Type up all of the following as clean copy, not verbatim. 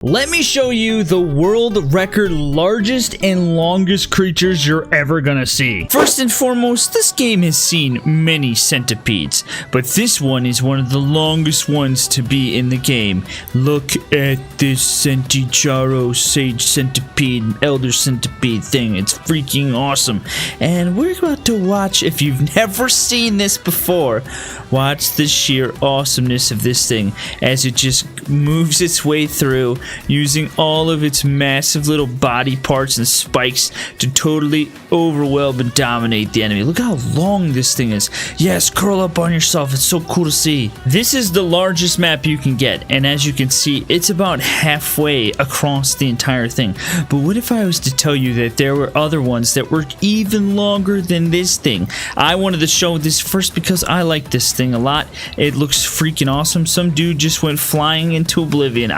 Let me show you the world record largest and longest creatures you're ever gonna see. First and foremost, this game has seen many centipedes, but this one is one of the longest ones to be in the game. Look at this Centicharo Sage Centipede, Elder Centipede thing. It's freaking awesome. And we're about to watch, if you've never seen this before, watch the sheer awesomeness of this thing as it just moves its way through, using all of its massive little body parts and spikes to totally overwhelm and dominate the enemy. Look how long this thing is. Yes, curl up on yourself. It's so cool to see. This is the largest map you can get, and as you can see, it's about halfway across the entire thing. But what if I was to tell you that there were other ones that were even longer than this thing? I wanted to show this first because I like this thing a lot. It looks freaking awesome. Some dude just went flying into oblivion.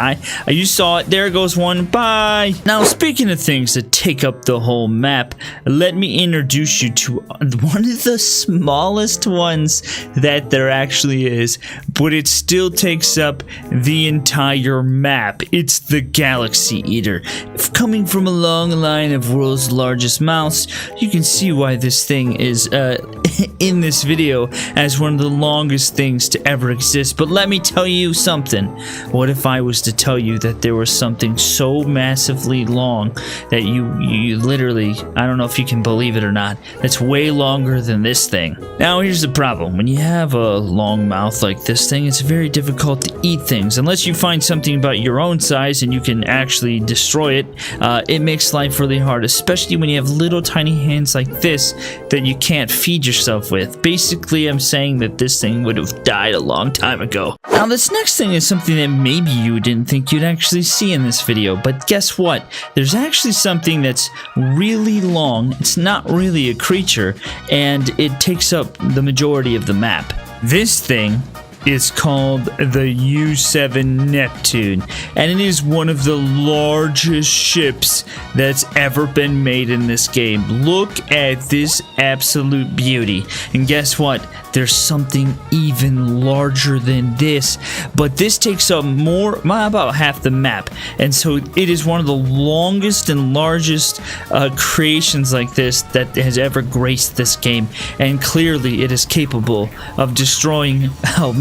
You saw it. There goes one. Bye. Now, speaking of things that take up the whole map, let me introduce you to one of the smallest ones that there actually is, but it still takes up the entire map. It's the Galaxy Eater. Coming from a long line of world's largest mouths, you can see why this thing is in this video as one of the longest things to ever exist. But let me tell you something. What if I was to tell you that there was something so massively long that you literally, I don't know if you can believe it or not, that's way longer than this thing. Now here's the problem. When you have a long mouth like this thing, it's very difficult to eat things. Unless you find something about your own size and you can actually destroy it, it makes life really hard, especially when you have little tiny hands like this that you can't feed yourself with. Basically, I'm saying that this thing would have died a long time ago. Now this next thing is something that maybe you didn't think you'd actually see in this video, but guess what? There's actually something that's really long. It's not really a creature, and it takes up the majority of the map. This thing is called the U-7 Neptune, and it is one of the largest ships that's ever been made in this game. Look at this absolute beauty. And guess what? There's something even larger than this, but this takes up about half the map, and so it is one of the longest and largest creations like this that has ever graced this game, and clearly it is capable of destroying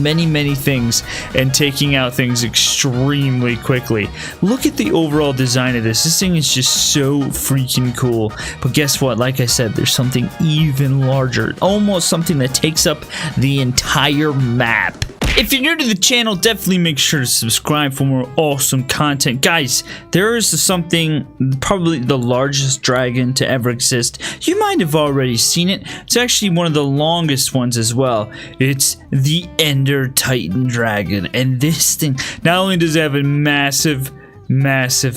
many things and taking out things extremely quickly. Look at the overall design of this. This thing is just so freaking cool. But guess what? Like I said, there's something even larger, almost something that takes up the entire map. If you're new to the channel, definitely make sure to subscribe for more awesome content. Guys, there is something, probably the largest dragon to ever exist. You might have already seen it. It's actually one of the longest ones as well. It's the Ender Titan Dragon. And this thing, not only does it have a massive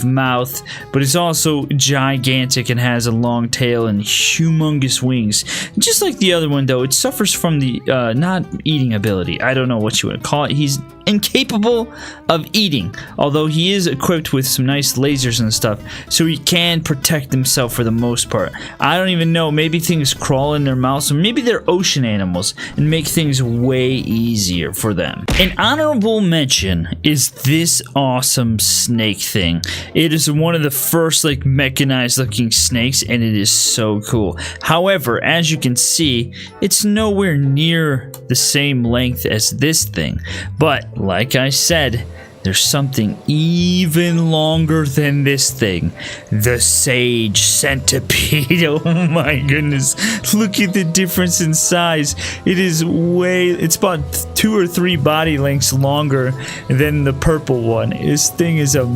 mouth, but it's also gigantic and has a long tail and humongous wings. Just like the other one, though, it suffers from the not eating ability. I don't know what you would call it. He's incapable of eating, although he is equipped with some nice lasers and stuff, so he can protect himself for the most part. I don't even know, maybe things crawl in their mouths, or maybe they're ocean animals and make things way easier for them. An honorable mention is this awesome snake thing. It is one of the first like mechanized looking snakes, and it is so cool. However, as you can see, it's nowhere near the same length as this thing, but like I said, there's something even longer than this thing. The Sage Centipede. Oh my goodness. Look at the difference in size. It's about 2 or 3 body lengths longer than the purple one. This thing is a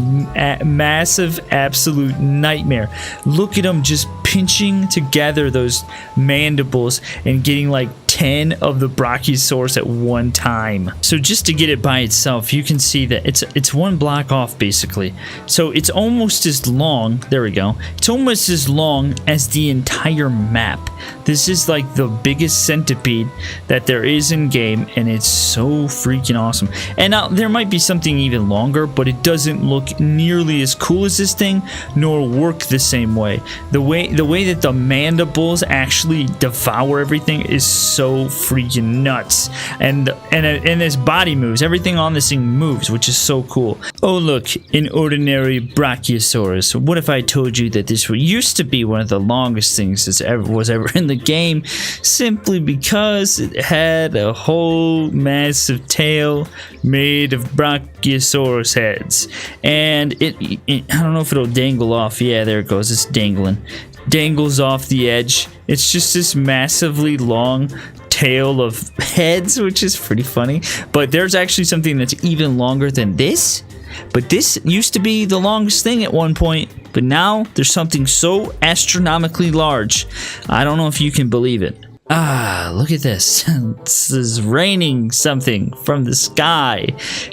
massive, absolute nightmare. Look at him just pinching together those mandibles and getting like 10 of the Brachiosaurus at one time. So just to get it by itself, you can see that it's one block off basically. So it's almost as long, there we go, it's almost as long as the entire map. This is like the biggest centipede that there is in game, and it's so freaking awesome. And now there might be something even longer, but it doesn't look nearly as cool as this thing, nor work the same way. The way that the mandibles actually devour everything is so so freaking nuts. And this body moves. Everything on this thing moves, which is so cool. Oh look, an ordinary Brachiosaurus. What if I told you that this used to be one of the longest things that was ever in the game, simply because it had a whole massive tail made of Brachiosaurus heads. And I don't know if it'll dangle off. Yeah, there it goes. It's dangling. Dangles off the edge. It's just this massively long tail of heads, which is pretty funny. But there's actually something that's even longer than this. But this used to be the longest thing at one point, but now there's something so astronomically large. I don't know if you can believe it. Ah, look at this. This is raining something from the sky.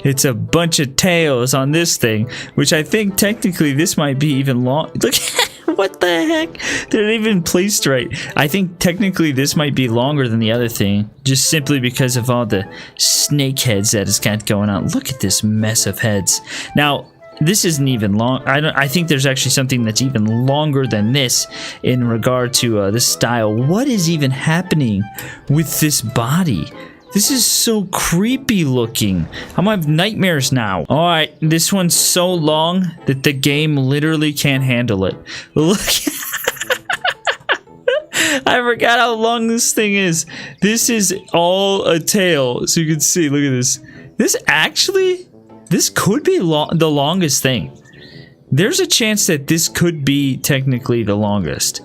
It's a bunch of tails on this thing, which I think technically this might be even long. Look, what the heck? They're not even placed right. I think technically this might be longer than the other thing, just simply because of all the snake heads that it's got going on. Look at this mess of heads. Now, this isn't even long. I think there's actually something that's even longer than this in regard to this style. What is even happening with this body? This is so creepy looking. I'm gonna have nightmares now. Alright, this one's so long that the game literally can't handle it. Look. I forgot how long this thing is. This is all a tail. So you can see, look at this. This could be the longest thing. There's a chance that this could be technically the longest.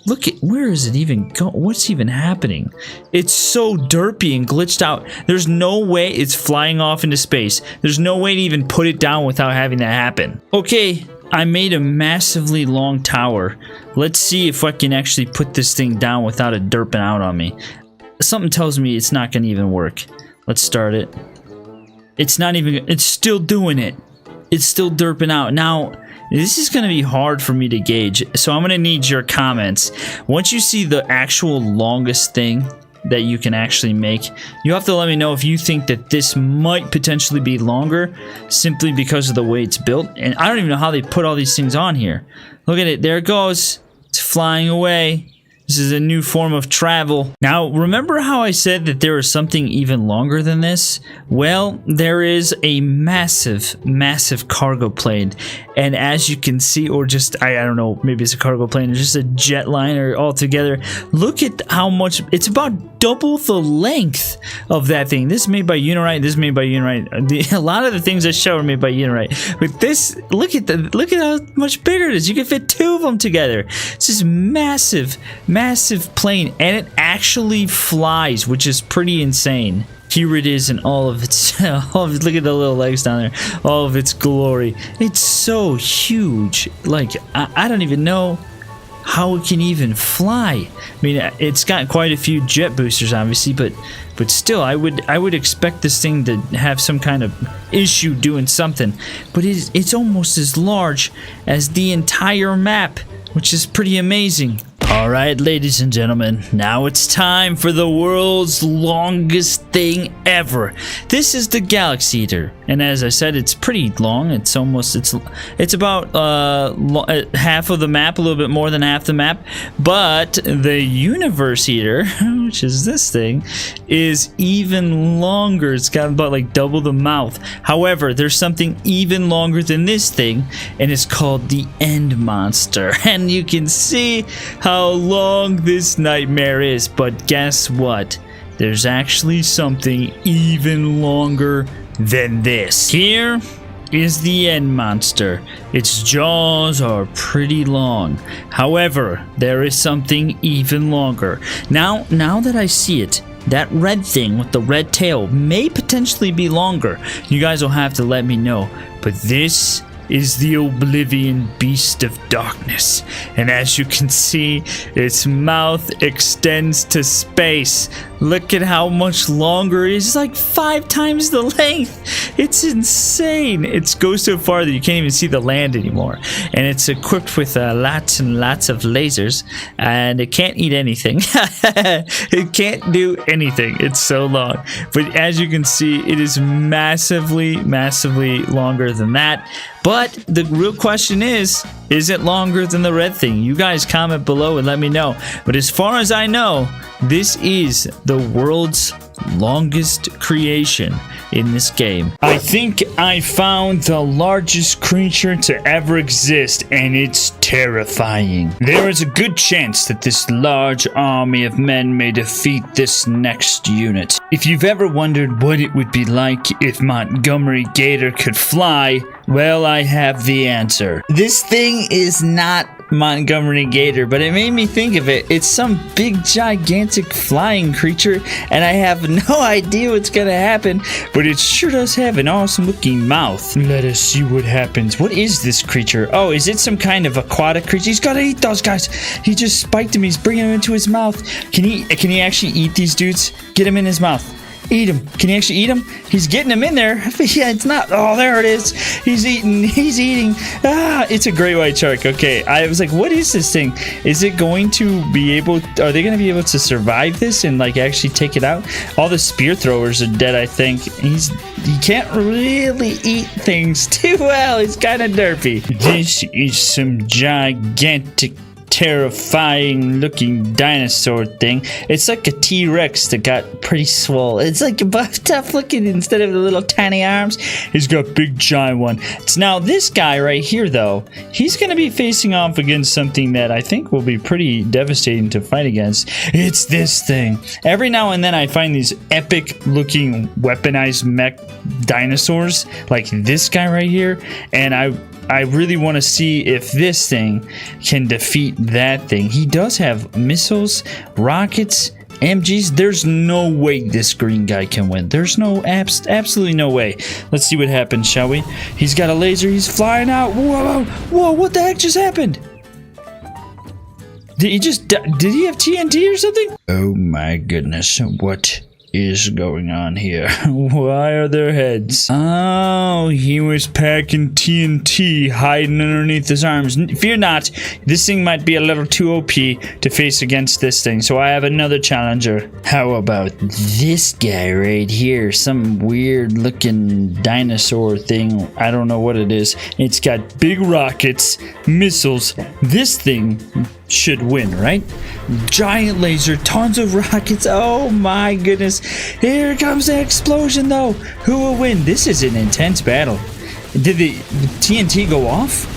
Look at, where is it even going? What's even happening? It's so derpy and glitched out. There's no way it's flying off into space. There's no way to even put it down without having that happen. Okay, I made a massively long tower. Let's see if I can actually put this thing down without it derping out on me. Something tells me it's not gonna even work. Let's start it. It's not even, it's still doing it. It's still derping out. Now, this is going to be hard for me to gauge, so I'm going to need your comments. Once you see the actual longest thing that you can actually make, you have to let me know if you think that this might potentially be longer, simply because of the way it's built. And I don't even know how they put all these things on here. Look at it. There it goes. It's flying away. This is a new form of travel. Now, remember how I said that there is something even longer than this? Well, there is a massive, massive cargo plane. And as you can see, or just, I don't know, maybe it's a cargo plane or just a jetliner altogether. Look at how much, it's about double the length of that thing. This is made by Unirite, this is made by Unirite. A lot of the things I show are made by Unirite. But this, look at how much bigger it is. You can fit two of them together. It's this massive, massive plane, and it actually flies, which is pretty insane. Here it is in all of its, look at the little legs down there, all of its glory. It's so huge. Like, I don't even know how it can even fly. I mean, it's got quite a few jet boosters, obviously, but still, I would expect this thing to have some kind of issue doing something. But it's almost as large as the entire map, which is pretty amazing. Alright, ladies and gentlemen, now it's time for the world's longest thing ever. This is the Galaxy Eater, and as I said, it's pretty long. It's about half of the map, a little bit more than half the map. But the Universe Eater, which is this thing, is even longer. It's got about like double the mouth. However, there's something even longer than this thing, and it's called the End Monster. And you can see how long this nightmare is, but guess what? There's actually something even longer than this. Here is the End Monster. Its jaws are pretty long. However, there is something even longer. Now that I see it, that red thing with the red tail may potentially be longer. You guys will have to let me know. But this is the Oblivion Beast of Darkness, and as you can see, its mouth extends to space. Look at how much longer it is. It's like 5 times the length. It's insane. It goes so far that you can't even see the land anymore, and it's equipped with lots and lots of lasers, and it can't eat anything. It can't do anything. It's so long, but as you can see, it is massively, massively longer than that. But the real question is Is it longer than the red thing? You guys comment below and let me know. But as far as I know, this is the world's longest creation in this game. I think I found the largest creature to ever exist, and it's terrifying. There is a good chance that this large army of men may defeat this next unit. If you've ever wondered what it would be like if Montgomery Gator could fly, well, I have the answer. This thing is not Montgomery Gator, but it made me think of it. It's some big gigantic flying creature, and I have no idea what's gonna happen, but it sure does have an awesome looking mouth. Let us see what happens. What is this creature? Oh, is it some kind of aquatic creature? He's gotta eat those guys. He just spiked him. He's bringing them into his mouth. Can he actually eat these dudes? Get him in his mouth. Eat him. Can he actually eat him? He's getting him in there. Yeah, it's not. Oh, there it is. He's eating. He's eating. Ah, it's a great white shark. Okay, I was like, what is this thing? Is it going to be able? Are they going to be able to survive this and like actually take it out? All the spear throwers are dead, I think. He can't really eat things too well. He's kind of derpy. This is some gigantic, terrifying looking dinosaur thing. It's like a T-Rex that got pretty swole. It's like buff tough looking instead of the little tiny arms. He's got big giant one. It's now this guy right here though. He's gonna be facing off against something that I think will be pretty devastating to fight against. It's this thing. Every now and then I find these epic looking weaponized mech dinosaurs like this guy right here, and I really want to see if this thing can defeat that thing. He does have missiles, rockets, MGs. There's no way this green guy can win. There's no absolutely no way. Let's see what happens, shall we? He's got a laser. He's flying out. Whoa, whoa, what the heck just happened? Did he have TNT or something? Oh my goodness, what is going on here? Why are there heads? Oh, he was packing TNT hiding underneath his arms. Fear not, this thing might be a little too OP to face against this thing, so I have another challenger. How about this guy right here? Some weird looking dinosaur thing. I don't know what it is. It's got big rockets, missiles. This thing should win, right? Giant laser, tons of rockets. Oh my goodness. Here comes the explosion though. Who will win? This is an intense battle. Did the TNT go off?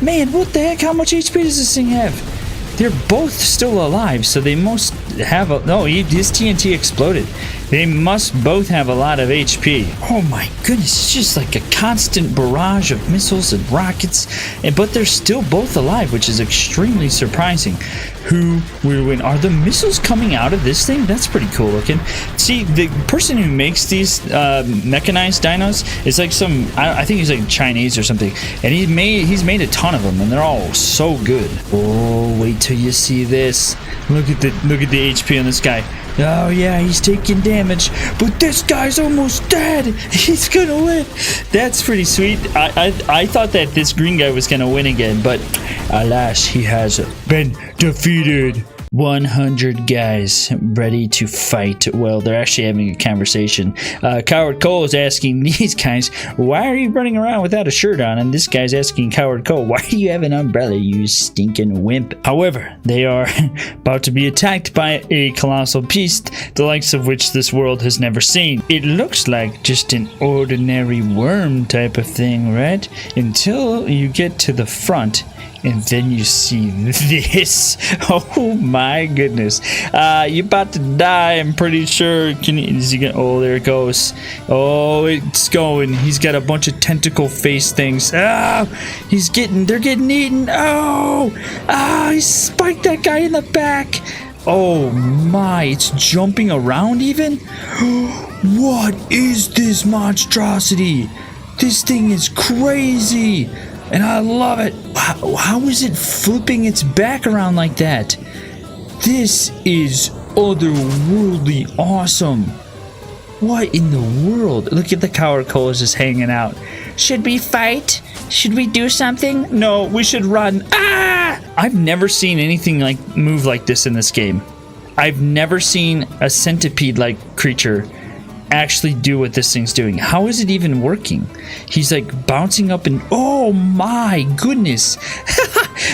Man, what the heck? How much HP does this thing have? They're both still alive, so they must have a... No, this TNT exploded. They must both have a lot of HP. Oh my goodness, it's just like a constant barrage of missiles and rockets, but they're still both alive, which is extremely surprising. Who will win? Are the missiles coming out of this thing? That's pretty cool looking. See, the person who makes these mechanized dinos is like some, I think he's like Chinese or something, and he's made a ton of them, and they're all so good. Oh, wait till you see this. Look at the HP on this guy. Oh yeah, he's taking damage, but this guy's almost dead. He's gonna win. That's pretty sweet. I thought that this green guy was gonna win again, but alas, he has been defeated. 100 guys ready to fight. Well, they're actually having a conversation. Coward Cole is asking these guys, why are you running around without a shirt on? And this guy's asking Coward Cole, why do you have an umbrella, you stinking wimp? However, they are about to be attacked by a colossal beast, the likes of which this world has never seen. It looks like just an ordinary worm type of thing, right? Until you get to the front, and then you see this. Oh my goodness. You're about to die, I'm pretty sure. Is he gonna, oh, there it goes. Oh, it's going. He's got a bunch of tentacle face things. Ah, they're getting eaten. Oh, he spiked that guy in the back. Oh my, it's jumping around even? What is this monstrosity? This thing is crazy. And I love it. How is it flipping its back around like that? This is otherworldly awesome. What in the world? Look at the Coward Cole just hanging out. Should we fight? Should we do something? No, we should run. Ah! I've never seen anything like move like this in this game. I've never seen a centipede-like creature actually do what this thing's doing. How is it even working? He's like bouncing up and oh my goodness.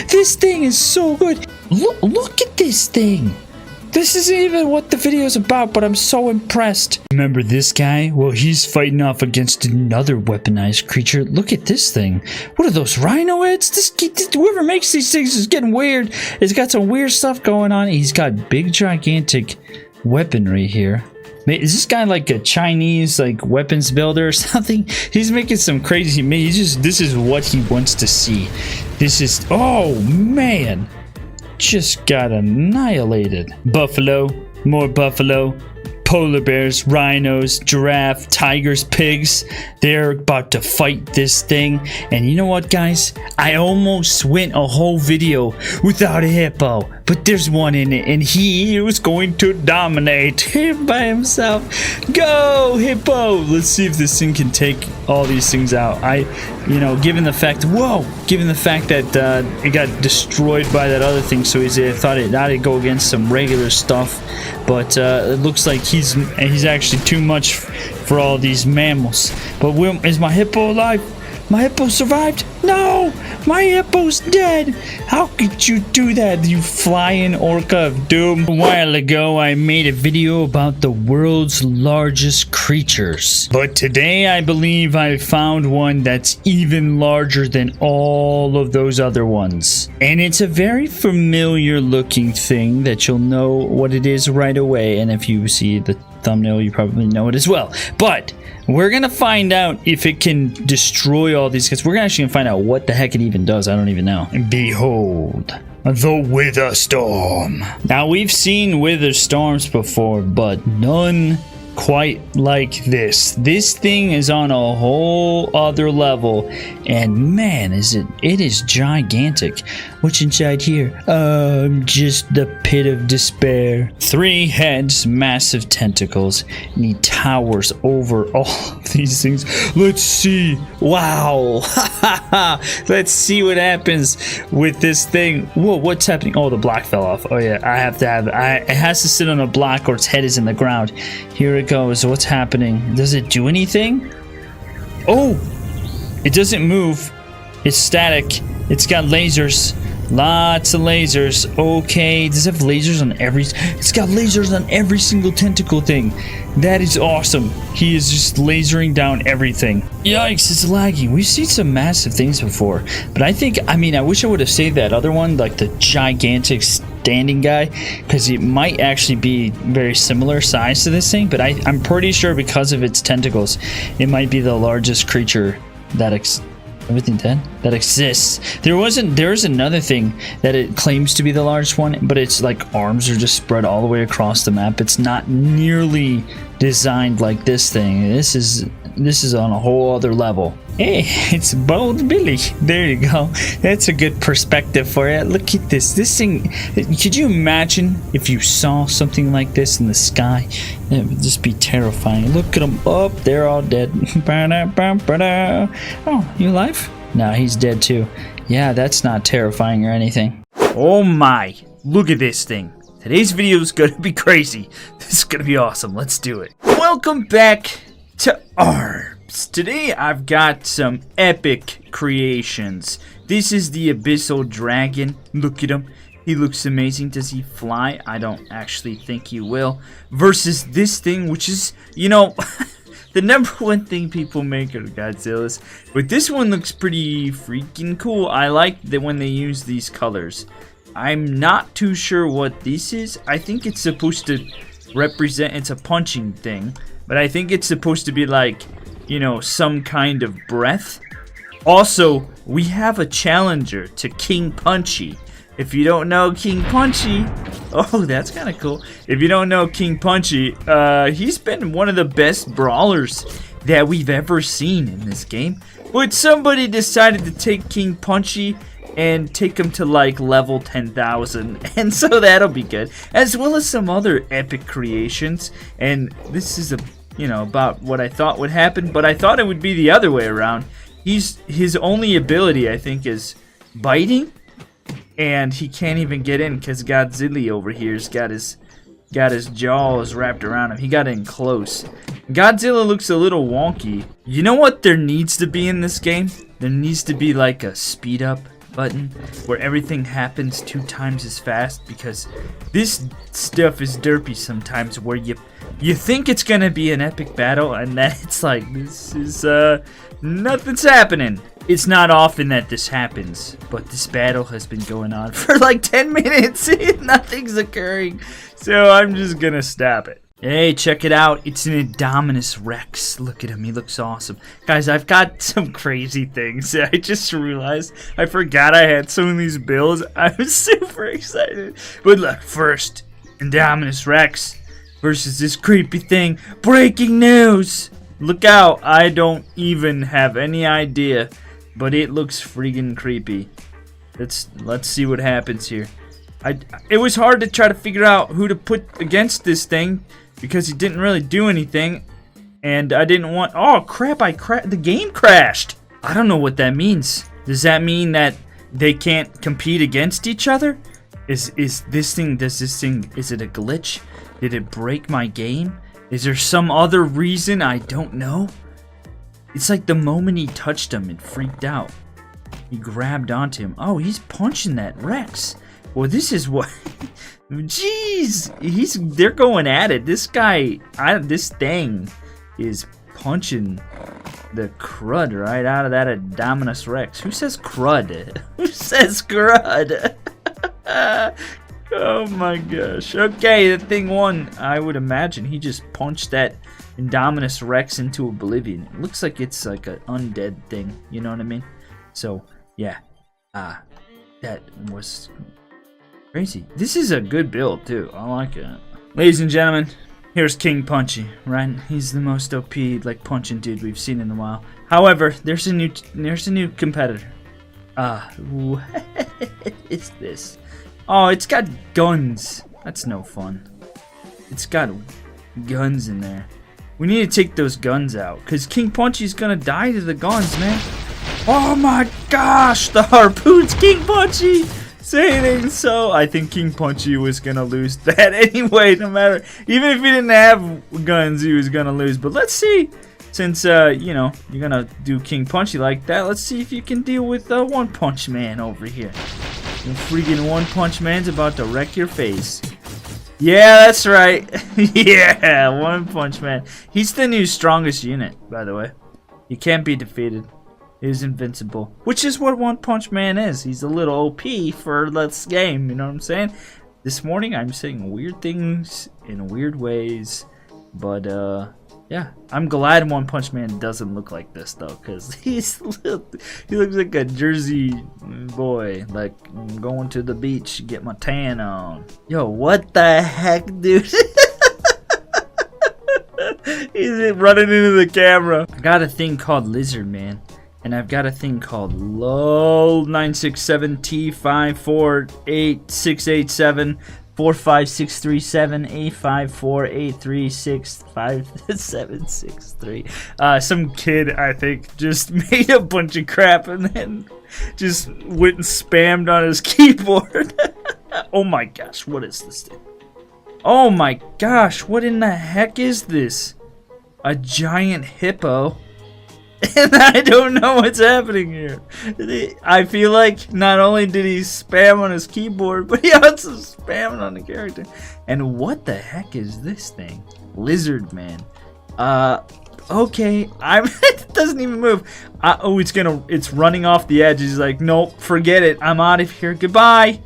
This thing is so good. Look at this thing. This isn't even what the video is about, but I'm so impressed. Remember this guy? Well, he's fighting off against another weaponized creature. Look at this thing. What are those rhino heads? Whoever makes these things is getting weird. It's got some weird stuff going on. He's got big, gigantic weaponry here. Is this guy like a Chinese like weapons builder or something? He's making some crazy. This is what he wants to see. This is, oh man. Just got annihilated. Buffalo, more buffalo, polar bears, rhinos, giraffe, tigers, pigs. They're about to fight this thing. And you know what, guys? I almost went a whole video without a hippo. But there's one in it, and he was going to dominate him by himself. Go, hippo! Let's see if this thing can take all these things out. Given the fact that it got destroyed by that other thing, so he thought it'd go against some regular stuff. But it looks like he's actually too much for all these mammals. But is my hippo alive? My hippo survived? No! My hippo's dead! How could you do that, you flying orca of doom? A while ago, I made a video about the world's largest creatures. But today, I believe I found one that's even larger than all of those other ones. And it's a very familiar looking thing that you'll know what it is right away. And if you see the thumbnail, you probably know it as well. But we're gonna find out if it can destroy all these guys. We're actually gonna find out what the heck it even does. I don't even know. Behold, the Wither Storm. Now, we've seen Wither Storms before, but none quite like this. This thing is on a whole other level, and man, it is gigantic. What's inside here? Just the pit of despair. 3 heads, massive tentacles, and he towers over all of these things. Let's see. Wow. Let's see what happens with this thing. Whoa, what's happening? Oh, the block fell off. Oh yeah, it has to sit on a block or its head is in the ground. Here it goes. What's happening? Does it do anything? Oh, it doesn't move. It's static. It's got lasers. Lots of lasers. Okay, does it have lasers on every... It's got lasers on every single tentacle thing. That is awesome. He is just lasering down everything. Yikes, it's lagging. We've seen some massive things before. But I wish I would have saved that other one, like the gigantic standing guy, because it might actually be very similar size to this thing. But I'm pretty sure because of its tentacles, it might be the largest creature that everything dead? That exists. There's another thing that it claims to be the largest one, but its like arms are just spread all the way across the map. It's not nearly designed like this thing. This is on a whole other level. Hey, it's Bold Billy. There you go. That's a good perspective for it. Look at this. This thing, could you imagine if you saw something like this in the sky? It would just be terrifying. Look at them up. They're all dead. Oh, you alive? No, he's dead too. Yeah, that's not terrifying or anything. Oh my. Look at this thing. Today's video is going to be crazy. This is going to be awesome. Let's do it. Welcome back to ARBS. Today I've got some epic creations. This is the Abyssal Dragon. Look at him. He looks amazing. Does he fly? I don't actually think he will. Versus this thing, which is, you know, the #1 thing people make are Godzilla's. But this one looks pretty freaking cool. I like that when they use these colors. I'm not too sure what this is. I think it's supposed to represent, it's a punching thing. But I think it's supposed to be like, you know, some kind of breath. Also, we have a challenger to King Punchy. If you don't know King Punchy, oh, that's kind of cool. If you don't know King Punchy, he's been one of the best brawlers that we've ever seen in this game. But somebody decided to take King Punchy and take him to like level 10,000, and so that'll be good, as well as some other epic creations. And this is about what I thought would happen, but I thought it would be the other way around. His only ability, I think, is biting, and he can't even get in because Godzilla over here's got got his jaws wrapped around him. He got in close. Godzilla looks a little wonky. You know what there needs to be in this game? There needs to be like a speed up button where everything happens 2 times as fast, because this stuff is derpy sometimes where you think it's gonna be an epic battle and then it's like, this is nothing's happening. It's not often that this happens, but this battle has been going on for like 10 minutes and nothing's occurring, so I'm just gonna stop it. Hey, check it out. It's an Indominus Rex. Look at him. He looks awesome. Guys, I've got some crazy things. I just realized I forgot I had some of these builds. I was super excited. But look, first, Indominus Rex versus this creepy thing. Breaking news! Look out. I don't even have any idea, but it looks freaking creepy. Let's see what happens here. It was hard to try to figure out who to put against this thing, because he didn't really do anything, and I didn't want... Oh crap, the game crashed! I don't know what that means. Does that mean that they can't compete against each other? Is this thing, is it a glitch? Did it break my game? Is there some other reason I don't know? It's like the moment he touched him, it freaked out. He grabbed onto him. Oh, he's punching that Rex. Well, this is what... Jeez, they're going at it. This guy, this thing is punching the crud right out of that Indominus Rex. Who says crud? Who says crud? Oh my gosh. Okay, the thing won. I would imagine he just punched that Indominus Rex into oblivion. It looks like it's like an undead thing. You know what I mean? So, yeah. That was... crazy. This is a good build too. I like it. Ladies and gentlemen, here's King Punchy, right? He's the most OP like punching dude we've seen in a while. However, there's a new competitor. What is this? Oh, it's got guns. That's no fun. It's got guns in there. We need to take those guns out, because King Punchy's gonna die to the guns, man. Oh my gosh, the harpoons, King Punchy! Saying so, I think King Punchy was gonna lose that anyway. No matter, even if he didn't have guns, he was gonna lose. But let's see, since you know you're gonna do King Punchy like that, let's see if you can deal with One Punch Man over here. The freaking One Punch Man's about to wreck your face. Yeah, that's right. Yeah, One Punch Man. He's the new strongest unit, by the way. He can't be defeated. He's invincible, which is what One Punch Man is. He's a little OP for this game, you know what I'm saying? This morning I'm saying weird things in weird ways, but yeah, I'm glad One Punch Man doesn't look like this though, because he looks like a Jersey boy, like I'm going to the beach to get my tan on. Yo, what the heck, dude? He's running into the camera. I got a thing called Lizard Man. And I've got a thing called LOL967T548868745637853655763. Some kid, I think, just made a bunch of crap and then just went and spammed on his keyboard. Oh my gosh, what is this thing? Oh my gosh, what in the heck is this? A giant hippo. And I don't know what's happening here. I feel like not only did he spam on his keyboard, but he also spammed on the character. And what the heck is this thing? Lizard Man. Okay. It doesn't even move. Oh, it's running off the edge. He's like, nope, forget it. I'm out of here. Goodbye.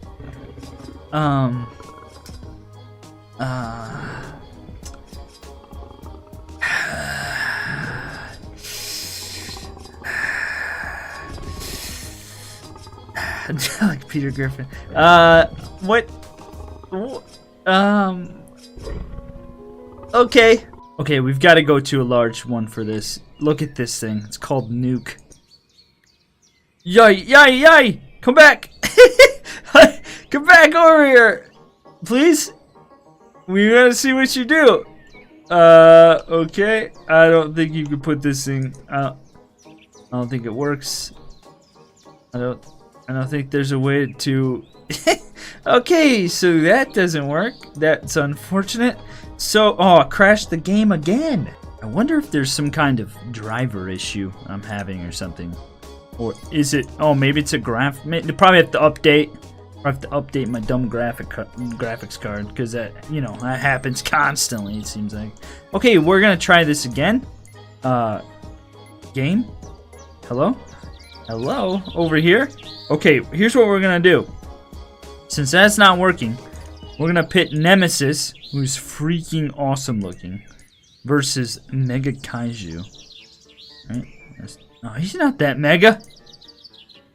Like Peter Griffin. Okay. Okay, we've got to go to a large one for this. Look at this thing. It's called Nuke. Yay, yay, yay! Come back! Come back over here! Please? We gotta see what you do. Okay. I don't think you can put this thing out. I don't think it works. I don't think there's a way to... Okay, so that doesn't work. That's unfortunate. So, oh, I crashed the game again. I wonder if there's some kind of driver issue I'm having or something. Or is it, oh, maybe it's a probably have to update. I have to update my dumb graphics card because that, you know, that happens constantly, it seems like. Okay, we're gonna try this again. Game? Hello? Hello? Over here? Okay, here's what we're gonna do. Since that's not working, we're gonna pit Nemesis, who's freaking awesome looking, versus Mega Kaiju. Right? Oh, he's not that mega.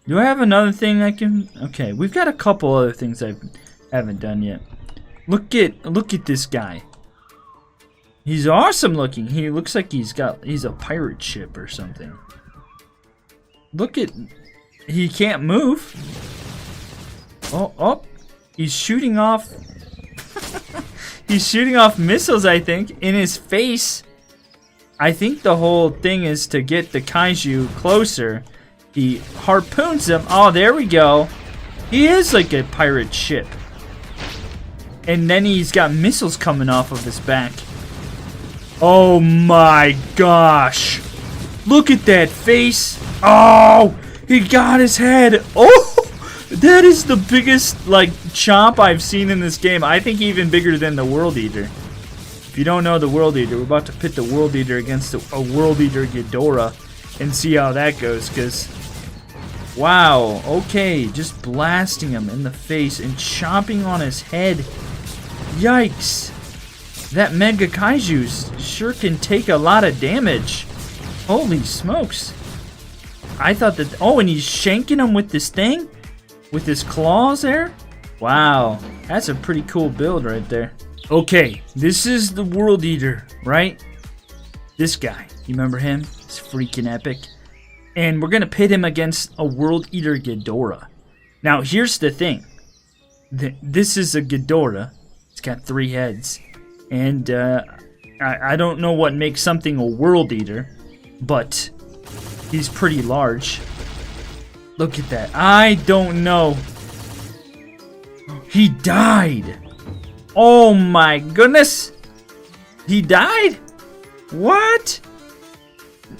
Do I have another thing I can? Okay, we've got a couple other things I haven't done yet. Look at this guy. He's awesome looking. He looks like he's a pirate ship or something. Look at, he can't move. Oh, he's shooting off. He's shooting off missiles, I think, in his face. I think the whole thing is to get the kaiju closer. He harpoons him. Oh, there we go. He is like a pirate ship. And then he's got missiles coming off of his back. Oh my gosh. Look at that face. Oh, he got his head. Oh, that is the biggest, like, chomp I've seen in this game. I think even bigger than the World Eater. If you don't know the World Eater, we're about to pit the World Eater against a World Eater Ghidorah and see how that goes, because wow, okay, just blasting him in the face and chomping on his head. Yikes. That Mega Kaiju sure can take a lot of damage. Holy smokes. I thought that, oh, and he's shanking him with this thing? With his claws there? Wow, that's a pretty cool build right there. Okay, this is the World Eater, right? This guy, you remember him? It's freaking epic. And we're gonna pit him against a World Eater Ghidorah. Now, here's the thing. This is a Ghidorah. It's got 3 heads. And I don't know what makes something a World Eater, but he's pretty large. Look at that. I don't know. He died. Oh my goodness. He died? What?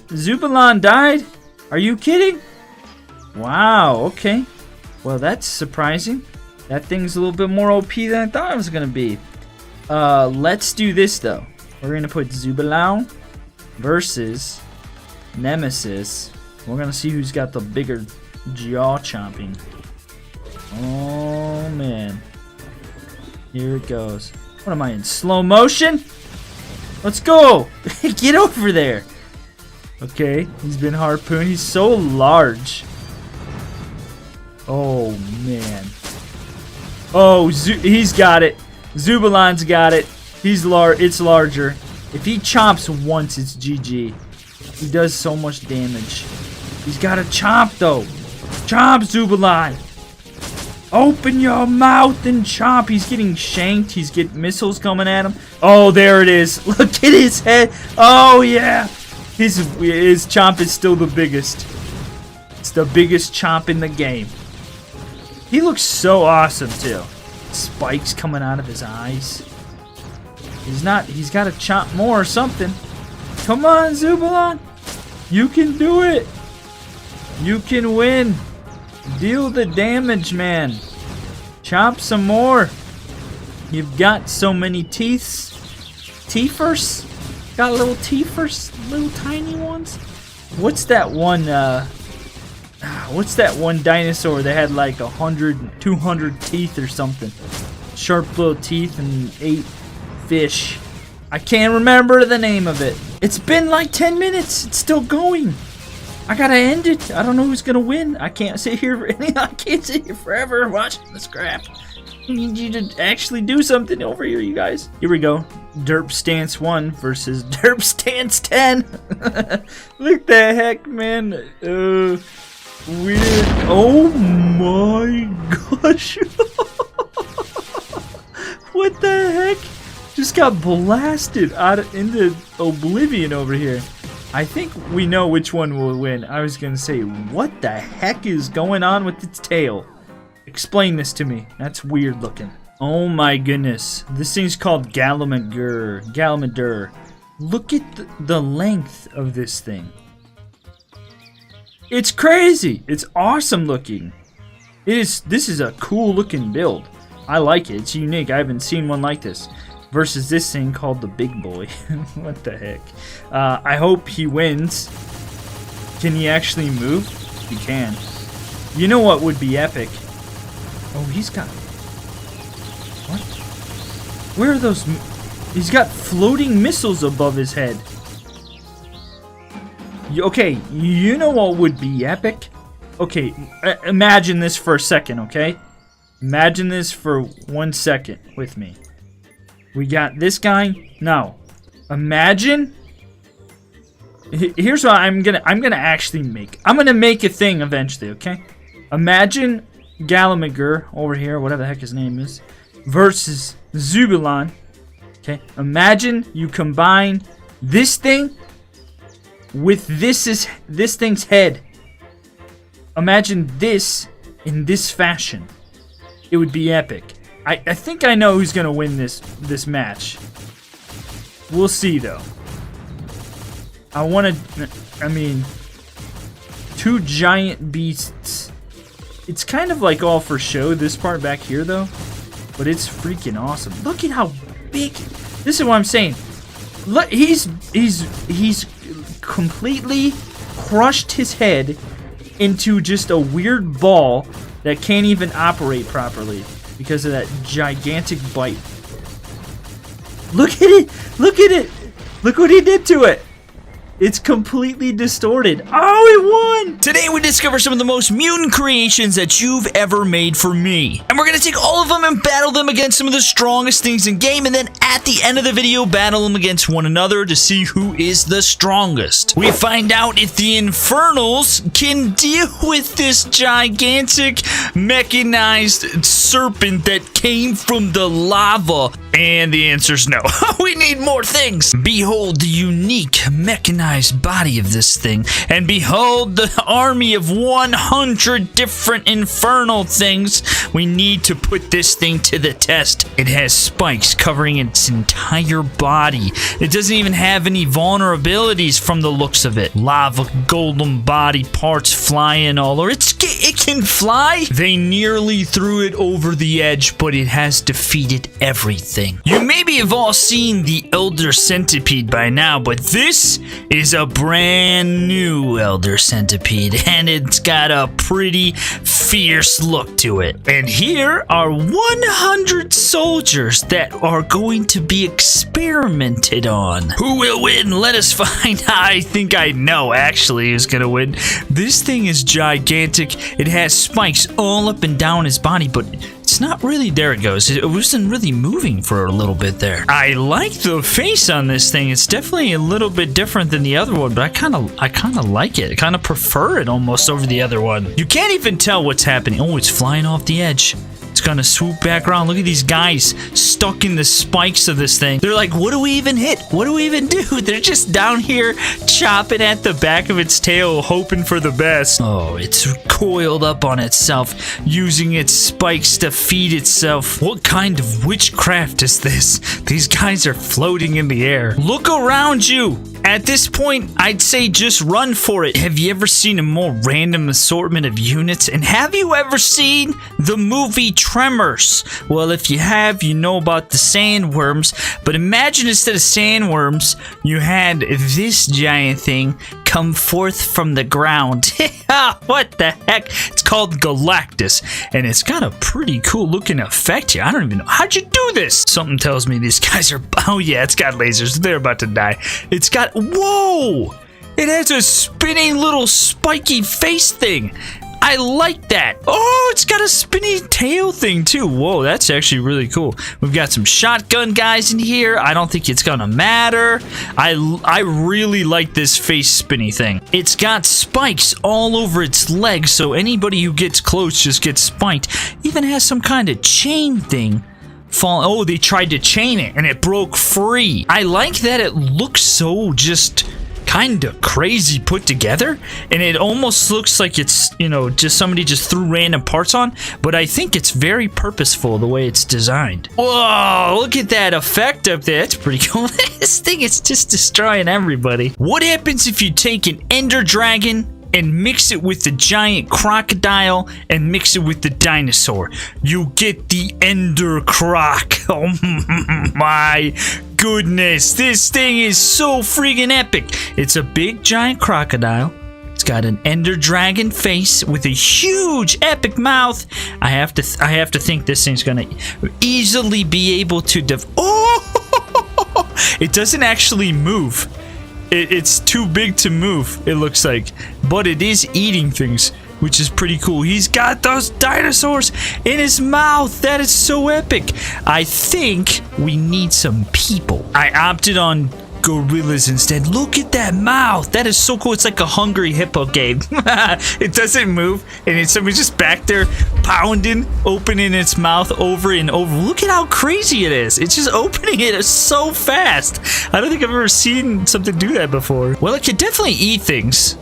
Zubalon died? Are you kidding? Wow, okay. Well, that's surprising. That thing's a little bit more OP than I thought it was going to be. Let's do this, though. We're going to put Zubalon versus Nemesis. We're going to see who's got the bigger jaw chomping. Oh, man. Here it goes. What am I in? Slow motion? Let's go! Get over there! Okay, he's been harpooned. He's so large. Oh, man. Oh, he's got it. Zubalon's got it. It's larger. If he chomps once, it's GG. He does so much damage. He's got to chomp, though. Chomp, Zubalon. Open your mouth and chomp. He's getting shanked. He's getting missiles coming at him. Oh, there it is. Look at his head. Oh, yeah. His chomp is still the biggest. It's the biggest chomp in the game. He looks so awesome, too. Spikes coming out of his eyes. He's got to chomp more or something. Come on, Zubalon. You can do it. You can win. Deal the damage, man. Chomp some more. You've got so many teeths. Teethers? Got little teethers? Little tiny ones? What's that one, what's that one dinosaur that had like 100, 200 teeth or something? Sharp little teeth and 8 fish. I can't remember the name of it. It's been like 10 minutes. It's still going. I gotta end it. I don't know who's gonna win. I can't sit here. I can't sit here forever watching this crap. I need you to actually do something over here, you guys. Here we go. Derp Stance 1 versus Derp Stance 10. Look the heck, man. Weird. Oh my gosh. What the heck? Just got blasted out into oblivion over here. I think we know which one will win. I was gonna say, what the heck is going on with its tail? Explain this to me. That's weird looking. Oh my goodness. This thing's called Galamadur. Look at the length of this thing. It's crazy. It's awesome looking. This is a cool looking build. I like it. It's unique. I haven't seen one like this. Versus this thing called the Big Boy. What the heck? I hope he wins. Can he actually move? He can. You know what would be epic? Oh, he's got... What? Where are those... He's got floating missiles above his head. Okay, you know what would be epic? Okay, imagine this for a second, okay? Imagine this for 1 second with me. We got this guy. Now, imagine... Here's what I'm gonna actually make. I'm gonna make a thing eventually, okay? Imagine Galamadur over here, whatever the heck his name is, versus Zubilon. Okay, imagine you combine this thing with this thing's head. Imagine this in this fashion. It would be epic. I think I know who's gonna win this match. We'll see though. I mean, two giant beasts. It's kind of like all for show, this part back here, though. But it's freaking awesome. Look at how big... This is what I'm saying. Look, he's completely crushed his head into just a weird ball that can't even operate properly because of that gigantic bite. Look at it! Look at it! Look what he did to it! It's completely distorted. Oh, it won! Today we discover some of the most mutant creations that you've ever made for me. And we're gonna take all of them and battle them against some of the strongest things in game, and then at the end of the video battle them against one another to see who is the strongest. We find out if the Infernals can deal with this gigantic mechanized serpent that came from the lava. And the answer's no. We need more things. Behold the unique mechanized body of this thing. And behold the army of 100 different infernal things. We need to put this thing to the test. It has spikes covering its entire body. It doesn't even have any vulnerabilities from the looks of it. Lava golden body parts flying all over. It can fly. They nearly threw it over the edge, but it has defeated everything. You maybe have all seen the Elder Centipede by now, but this is a brand new Elder Centipede, and it's got a pretty fierce look to it. And here are 100 soldiers that are going to be experimented on. Who will win? Let us find out. I think I know actually who's gonna win. This thing is gigantic. It has spikes all up and down his body, but it's not really, there it goes. It wasn't really moving for a little bit there. I like the face on this thing. It's definitely a little bit different than the other one, but I kind of like it. I kind of prefer it almost over the other one. You can't even tell what's happening. Oh, it's flying off the edge. It's gonna swoop back around. Look at these guys stuck in the spikes of this thing. They're like, what do we even hit? What do we even do? They're just down here chopping at the back of its tail, hoping for the best. Oh, it's coiled up on itself, using its spikes to feed itself. What kind of witchcraft is this? These guys are floating in the air. Look around you. At this point, I'd say just run for it. Have you ever seen a more random assortment of units? And have you ever seen the movie Tremors? Well, if you have, you know about the Sandworms. But imagine instead of Sandworms, you had this giant thing come forth from the ground. What the heck? It's called Galactus, and it's got a pretty cool looking effect here. I don't even know. How'd you do this? Something tells me these guys are... Oh yeah, it's got lasers. They're about to die. It's got... Whoa! It has a spinning little spiky face thing. I like that. Oh, it's got a spinny tail thing too. Whoa, that's actually really cool. We've got some shotgun guys in here. I don't think it's gonna matter. I really like this face spinny thing. It's got spikes all over its legs, so anybody who gets close just gets spiked. Even has some kind of chain thing. Oh, they tried to chain it and it broke free. I like that it looks so just kind of crazy put together, and it almost looks like it's, you know, just somebody just threw random parts on, but I think it's very purposeful the way it's designed. Whoa, look at that effect up there. That's pretty cool. This thing is just destroying everybody. What happens if you take an ender dragon and mix it with the giant crocodile and mix it with the dinosaur? You get the ender croc. Oh my goodness, this thing is so freaking epic. It's a big giant crocodile. It's got an ender dragon face with a huge epic mouth. I have to think this thing's gonna easily be able to it doesn't actually move. It's too big to move, it looks like, but it is eating things, which is pretty cool. He's got those dinosaurs in his mouth. That is so epic. I think we need some people. I opted on gorillas instead. Look at that mouth. That is so cool. It's like a hungry hippo game. It doesn't move, and it's somebody just back there pounding, opening its mouth over and over. Look at how crazy it is. It's just opening it so fast. I don't think I've ever seen something do that before. Well, it can definitely eat things,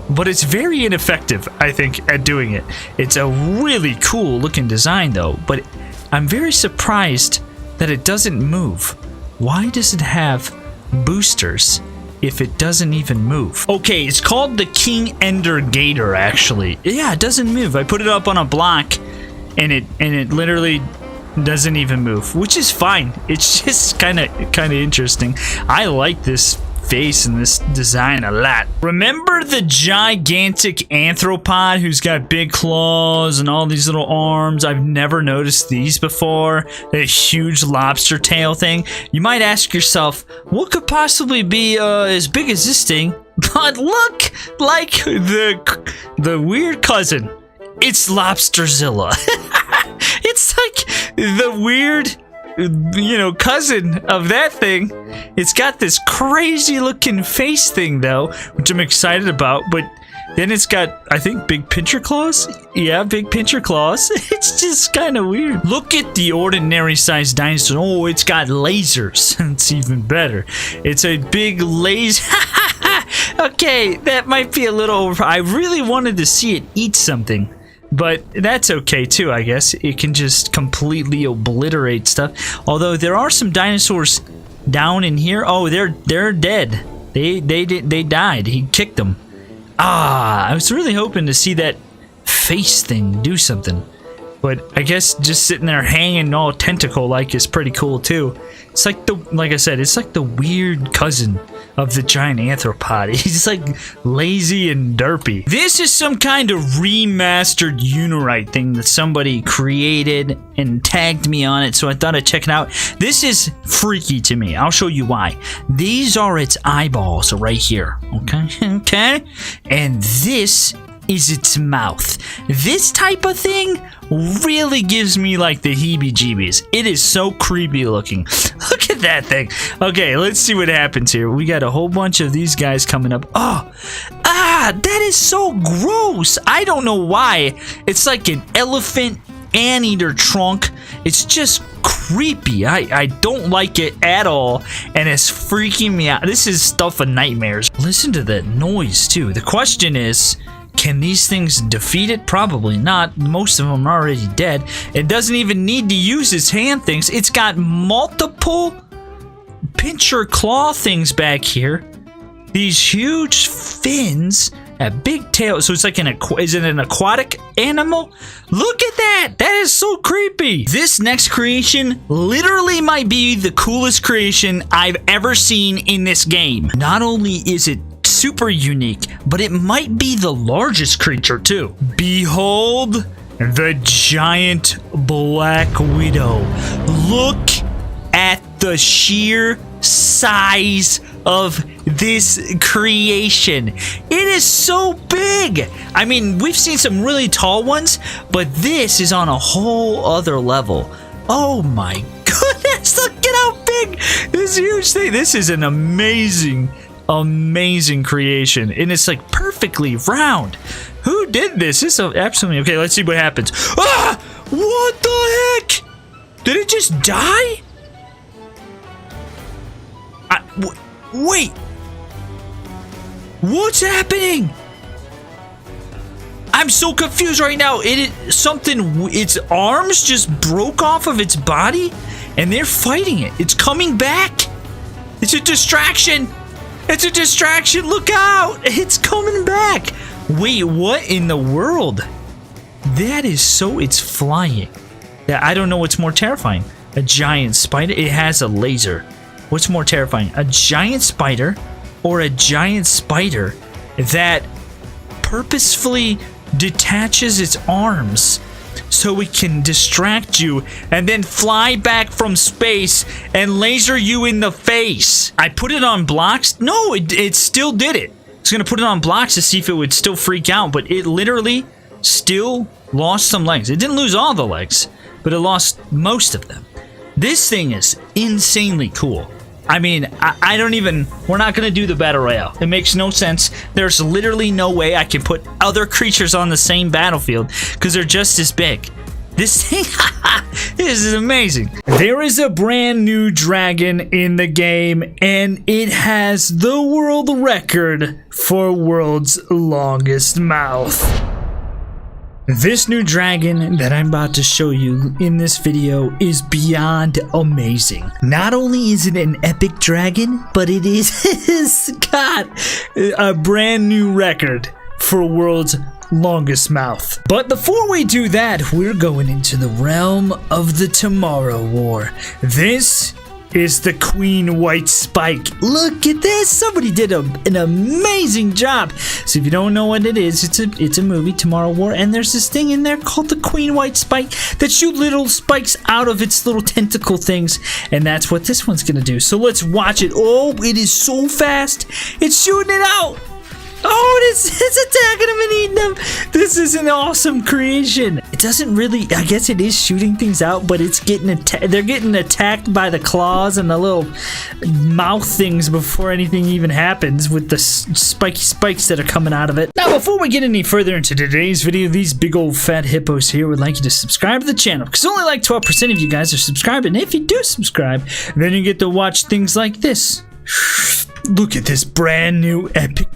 but it's very ineffective, I think, at doing it. It's a really cool looking design though, but I'm very surprised that it doesn't move. Why does it have boosters if it doesn't even move? Okay, it's called the King Ender Gator, actually. Yeah, it doesn't move. I put it up on a block and it literally doesn't even move, which is fine. It's just kind of interesting. I like this face and this design a lot. Remember the gigantic anthropod who's got big claws and all these little arms? I've never noticed these before. A huge lobster tail thing. You might ask yourself, what could possibly be as big as this thing? But look, like the weird cousin. It's Lobsterzilla. It's like the weird, you know, cousin of that thing. It's got this crazy looking face thing though, which I'm excited about, but then it's got, I think, big pincher claws. Yeah, big pincher claws. It's just kind of weird. Look at the ordinary sized dinosaur. Oh, it's got lasers. It's even better. It's a big laser. Okay, that might be a little over. I really wanted to see it eat something, but that's okay too, I guess. It can just completely obliterate stuff. Although there are some dinosaurs down in here. Oh, they're dead. They died. He kicked them. I was really hoping to see that face thing do something, but I guess just sitting there hanging all tentacle-like is pretty cool too. It's like like I said, it's like the weird cousin of the giant anthropod. He's like lazy and derpy. This is some kind of remastered Unirite thing that somebody created and tagged me on it, so I thought I'd check it out. This is freaky to me. I'll show you why. These are its eyeballs right here. Okay? And this is its mouth. This type of thing really gives me like the heebie-jeebies. It is so creepy looking. Look at that thing. Okay, let's see what happens here. We got a whole bunch of these guys coming up. That is so gross. I don't know why. It's like an elephant anteater trunk. It's just creepy. I don't like it at all, and it's freaking me out. This is stuff of nightmares. Listen to that noise too. The question is, can these things defeat it? Probably not. Most of them are already dead. It doesn't even need to use its hand things. It's got multiple pincher claw things back here. These huge fins, a big tail. So it's like is it an aquatic animal? Look at that. That is so creepy. This next creation literally might be the coolest creation I've ever seen in this game. Not only is it super unique, but it might be the largest creature too. Behold the giant black widow. Look at the sheer size of this creation. It is so big. I mean, we've seen some really tall ones, but this is on a whole other level. Oh my goodness, look at how big this huge thing. This is an amazing creation, and it's like perfectly round. Who did this? This is absolutely okay. Let's see what happens. What the heck? Did it just die? Wait, What's happening? I'm so confused right now. Its arms just broke off of its body, and they're fighting it. It's coming back. It's a distraction. It's a distraction. Look out. It's coming back. Wait, what in the world? That is so... It's flying. Yeah, I don't know what's more terrifying. A giant spider? It has a laser. What's more terrifying? A giant spider or a giant spider that purposefully detaches its arms so it can distract you and then fly back from space and laser you in the face? I put it on blocks. No, it still did it. I was gonna put it on blocks to see if it would still freak out, but it literally still lost some legs. It didn't lose all the legs, but it lost most of them. This thing is insanely cool. I mean, I don't even... We're not going to do the battle royale. It makes no sense. There's literally no way I can put other creatures on the same battlefield because they're just as big. This thing... This is amazing. There is a brand new dragon in the game, and it has the world record for world's longest mouth. This new dragon that I'm about to show you in this video is beyond amazing. Not only is it an epic dragon, but it's got a brand new record for world's longest mouth. But before we do that, we're going into the realm of the Tomorrow War. This is the Queen White Spike. Look at this. Somebody did an amazing job. So if you don't know what it is, it's a movie, Tomorrow War, and there's this thing in there called the Queen White Spike that shoot little spikes out of its little tentacle things, and that's what this one's gonna do. So let's watch it. Oh, it is so fast. It's shooting it out. Oh, it's attacking them and eating them. This is an awesome creation. It doesn't really, I guess it is shooting things out, but it's getting they're getting attacked by the claws and the little mouth things before anything even happens with the spiky spikes that are coming out of it. Now, before we get any further into today's video, these big old fat hippos here would like you to subscribe to the channel because only like 12% of you guys are subscribed, and if you do subscribe, then you get to watch things like this. Look at this brand new epic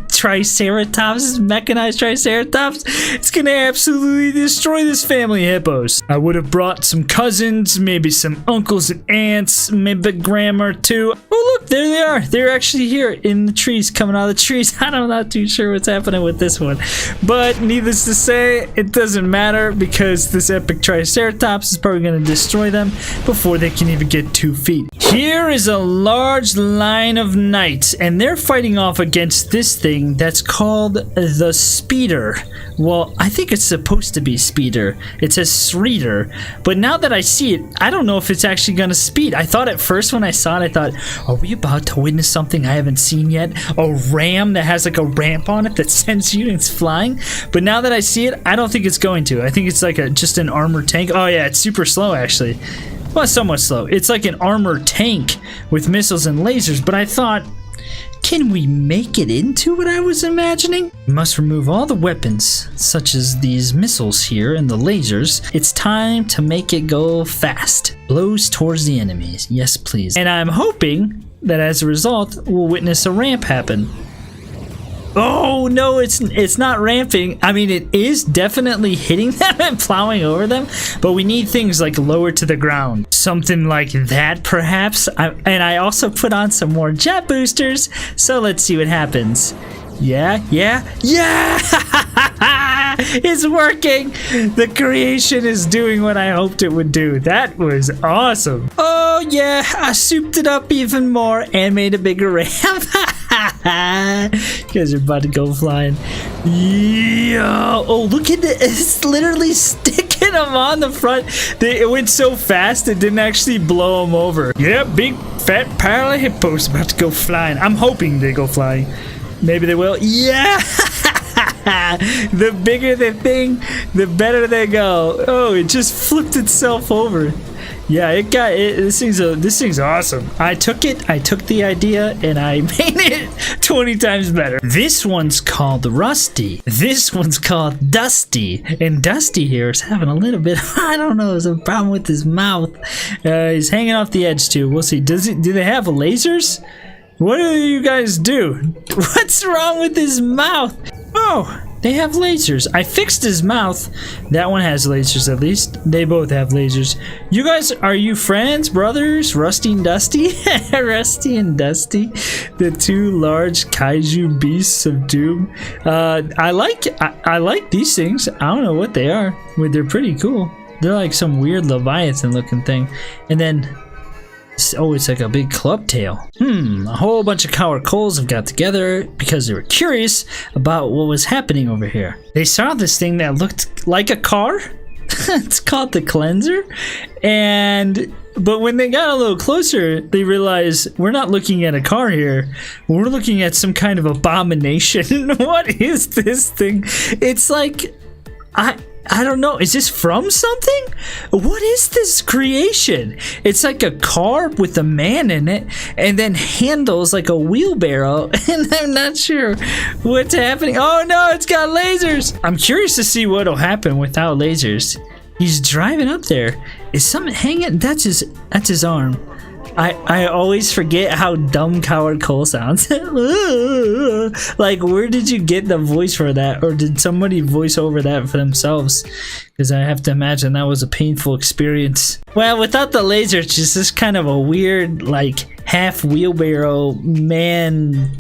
Triceratops, mechanized Triceratops. It's gonna absolutely destroy this family of hippos. I would have brought some cousins, maybe some uncles and aunts, maybe a grandma or two. Oh look, there they are. They're actually here in the trees, coming out of the trees. I'm not too sure what's happening with this one, but needless to say, it doesn't matter because this epic Triceratops is probably gonna destroy them before they can even get 2 feet. Here is a large line of knights, and they're fighting off against this thing that's called the Speeder. Well, I think it's supposed to be Speeder. It says Streeter, but now that I see it, I don't know if it's actually gonna speed. I thought at first when I saw it, I thought, are we about to witness something I haven't seen yet? A ram that has like a ramp on it that sends you and it's flying? But now that I see it, I don't think it's going to. I think it's like just an armored tank. Oh yeah, it's super slow actually. Well, somewhat slow. It's like an armored tank with missiles and lasers, but I thought, can we make it into what I was imagining? We must remove all the weapons, such as these missiles here and the lasers. It's time to make it go fast. Blows towards the enemies. Yes, please. And I'm hoping that as a result, we'll witness a ramp happen. Oh no, it's not ramping. I mean, it is definitely hitting them and plowing over them, but we need things like lower to the ground. Something like that, perhaps. And I also put on some more jet boosters, so let's see what happens. Yeah! It's working! The creation is doing what I hoped it would do. That was awesome. Oh yeah, I souped it up even more and made a bigger ramp. You guys are about to go flying. Yeah. Oh, look at it. It's literally sticking them on the front. It went so fast it didn't actually blow them over. Yeah, big fat pile of hippos about to go flying. I'm hoping they go flying. Maybe they will. Yeah. The bigger the thing, the better they go. Oh, it just flipped itself over. Yeah, it got it. This thing's awesome. I took the idea, and I made it 20 times better. This one's called Rusty. This one's called Dusty. And Dusty here is having a little bit, I don't know, there's a problem with his mouth. He's hanging off the edge too. We'll see. Do they have lasers? What do you guys do? What's wrong with his mouth? Oh, they have lasers. I fixed his mouth. That one has lasers at least. They both have lasers. You guys, are you friends, brothers? Rusty and Dusty? Rusty and Dusty. The two large kaiju beasts of doom. I like these things. I don't know what they are, but they're pretty cool. They're like some weird Leviathan looking thing. And then, oh, it's like a big club tail. A whole bunch of coward coals have got together because they were curious about what was happening over here. They saw this thing that looked like a car. It's called the cleanser. But when they got a little closer, they realized we're not looking at a car here. We're looking at some kind of abomination. What is this thing? It's like, I don't know. Is this from something? What is this creation? It's like a car with a man in it and then handles like a wheelbarrow. And I'm not sure what's happening. Oh no, it's got lasers. I'm curious to see what'll happen without lasers. He's driving up there. Is something hanging? That's his arm. I always forget how dumb Coward Cole sounds. Like, where did you get the voice for that? Or did somebody voice over that for themselves? Because I have to imagine that was a painful experience. Well, without the laser, it's just this kind of a weird, like, half wheelbarrow man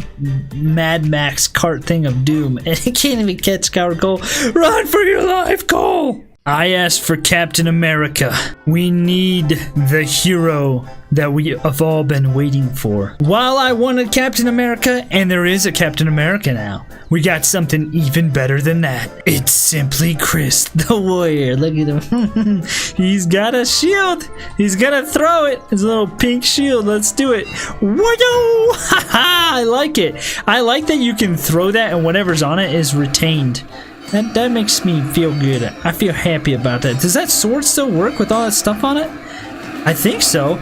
Mad Max cart thing of doom. And it can't even catch Coward Cole. Run for your life, Cole! I asked for Captain America. We need the hero that we have all been waiting for. While I wanted Captain America, and there is a Captain America now, we got something even better than that. It's simply Chris, the warrior. Look at him. He's got a shield. He's gonna throw it. His little pink shield. Let's do it. Whoa! Haha! I like it. I like that you can throw that and whatever's on it is retained. That makes me feel good. I feel happy about that. Does that sword still work with all that stuff on it? I think so.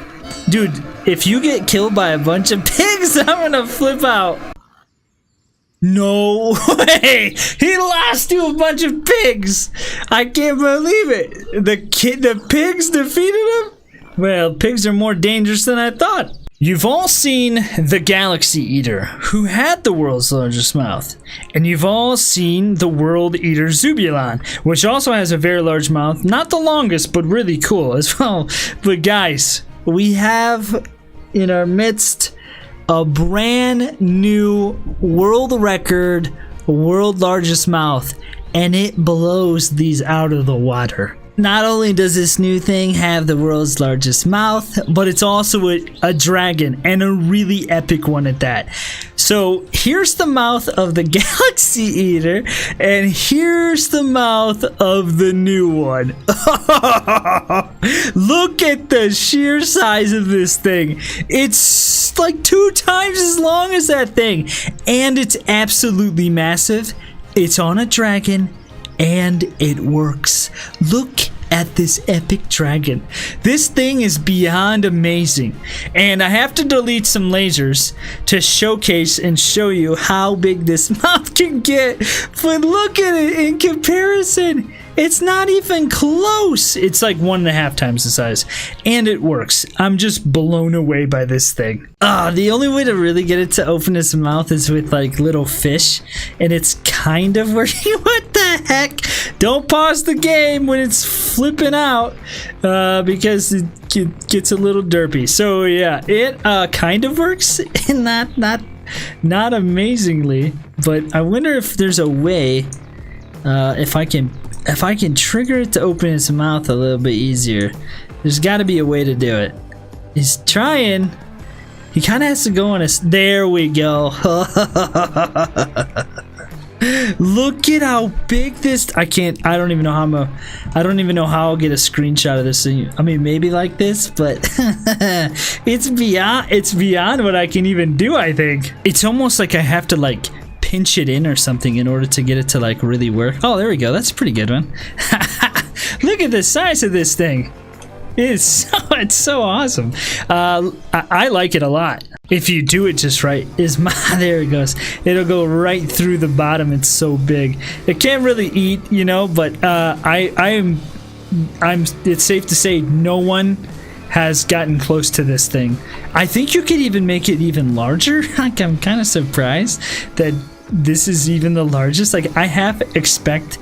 Dude, if you get killed by a bunch of pigs, I'm gonna flip out. No way! He lost to a bunch of pigs! I can't believe it! The pigs defeated him? Well, pigs are more dangerous than I thought. You've all seen the Galaxy Eater, who had the world's largest mouth. And you've all seen the World Eater Zubulon, which also has a very large mouth. Not the longest, but really cool as well. But guys, we have in our midst a brand new world record, world largest mouth. And it blows these out of the water. Not only does this new thing have the world's largest mouth, but it's also a dragon, and a really epic one at that. So here's the mouth of the Galaxy Eater, and here's the mouth of the new one. Look at the sheer size of this thing. It's like 2 times as long as that thing, and it's absolutely massive. It's on a dragon. And it works. Look at this epic dragon. This thing is beyond amazing. And I have to delete some lasers to showcase and show you how big this mouth can get. But look at it in comparison. It's not even close. It's like 1.5 times the size. And it works. I'm just blown away by this thing. The only way to really get it to open its mouth is with like little fish. And it's kind of working. What the heck? Don't pause the game when it's flipping out. Because it gets a little derpy. So yeah, it kind of works. And not amazingly. But I wonder if there's a way, if I can trigger it to open its mouth a little bit easier. There's got to be a way to do it. He's trying. He kind of has to go on a... There we go. Look at how big this... I don't even know how I don't even know how I'll get a screenshot of this thing. I mean, maybe like this, but it's beyond what I can even do, I think. It's almost like I have to like pinch it in or something in order to get it to like really work. Oh, there we go. That's a pretty good one. Look at the size of this thing. It's so awesome. I like it a lot. If you do it just right, there it goes. It'll go right through the bottom. It's so big. It can't really eat, you know, but it's safe to say no one has gotten close to this thing. I think you could even make it even larger. Like, I'm kind of surprised that this is even the largest. Like, I half expect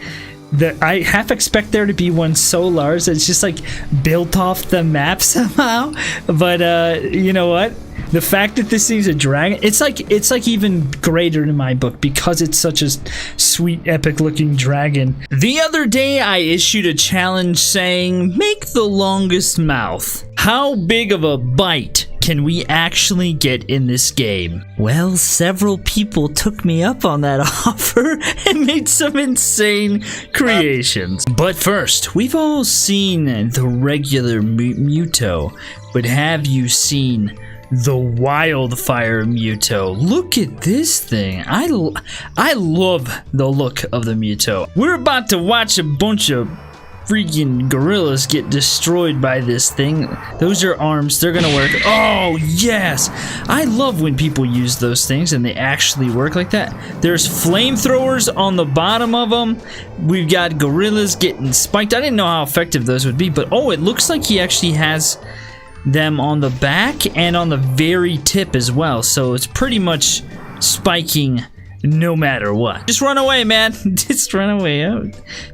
there to be one so large that it's just like built off the map somehow. But you know what? The fact that this thing's a dragon, it's like even greater in my book because it's such a sweet, epic looking dragon. The other day I issued a challenge saying, make the longest mouth. How big of a bite can we actually get in this game? Well, several people took me up on that offer and made some insane creations. But first, we've all seen the regular Muto, but have you seen the wildfire Muto? Look at this thing. I love the look of the Muto. We're about to watch a bunch of freaking gorillas get destroyed by this thing. Those are arms. They're gonna work. Oh, yes. I love when people use those things and they actually work like that. There's flamethrowers on the bottom of them. We've got gorillas getting spiked. I didn't know how effective those would be, but oh, it looks like he actually has them on the back and on the very tip as well. So it's pretty much spiking no matter what. Just run away, man. Just run away. Oh,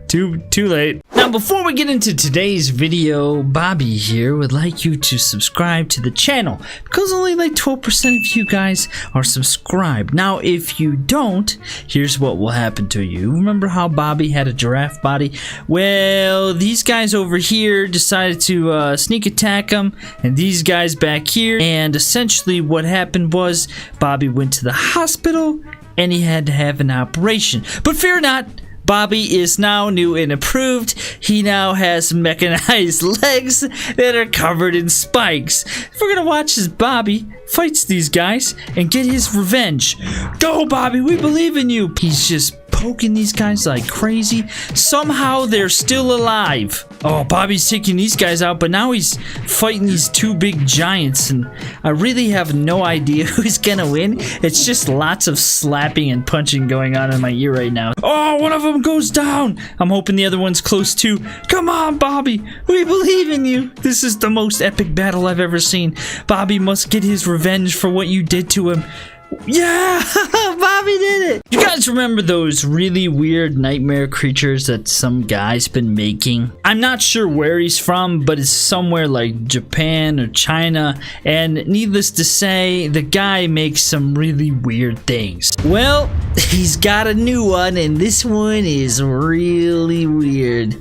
too late. Now, before we get into today's video, Bobby here would like you to subscribe to the channel because only like 12% of you guys are subscribed. Now, if you don't, here's what will happen to you. Remember how Bobby had a giraffe body? Well, these guys over here decided to sneak attack him, and these guys back here, and essentially what happened was Bobby went to the hospital and he had to have an operation. But fear not, Bobby is now new and improved. He now has mechanized legs that are covered in spikes. We're gonna watch as Bobby fights these guys and get his revenge. Go, Bobby, we believe in you. He's just poking these guys like crazy. Somehow they're still alive. Oh, Bobby's taking these guys out, but now he's fighting these two big giants, and I really have no idea who's gonna win. It's just lots of slapping and punching going on in my ear right now. Oh, one of them goes down. I'm hoping the other one's close too. Come on, Bobby. We believe in you. This is the most epic battle I've ever seen. Bobby must get his revenge for what you did to him. Yeah, Bobby did it. You guys remember those really weird nightmare creatures that some guy's been making? I'm not sure where he's from, but it's somewhere like Japan or China, and needless to say, the guy makes some really weird things. Well, he's got a new one, and this one is really weird.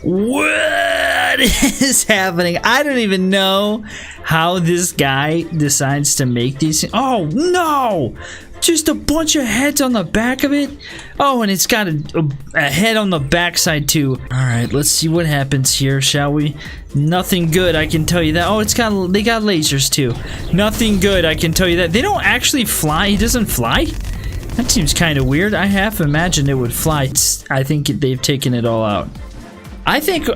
What is happening? I don't even know how this guy decides to make these things. Oh no! Just a bunch of heads on the back of it. Oh, and it's got a head on the backside too. Alright, let's see what happens here, shall we? Nothing good, I can tell you that. Oh, they got lasers too. Nothing good, I can tell you that. They don't actually fly. He doesn't fly? That seems kind of weird. I half imagined it would fly. I think they've taken it all out. I think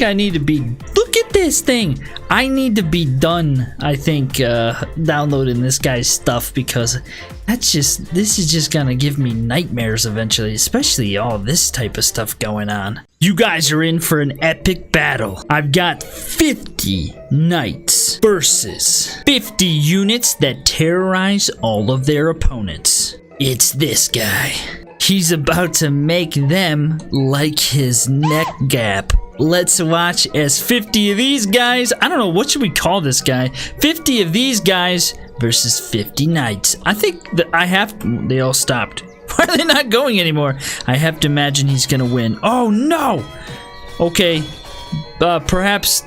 I need to be. Look at this thing. I need to be done. I think downloading this guy's stuff because this is just gonna give me nightmares eventually, especially all this type of stuff going on. You guys are in for an epic battle. I've got 50 knights versus 50 units that terrorize all of their opponents. It's this guy. He's about to make them like his neck gap. Let's watch as 50 of these guys, I don't know, what should we call this guy? 50 of these guys versus 50 knights. I think that they all stopped. Why are they not going anymore? I have to imagine he's gonna win. Oh no! Okay, perhaps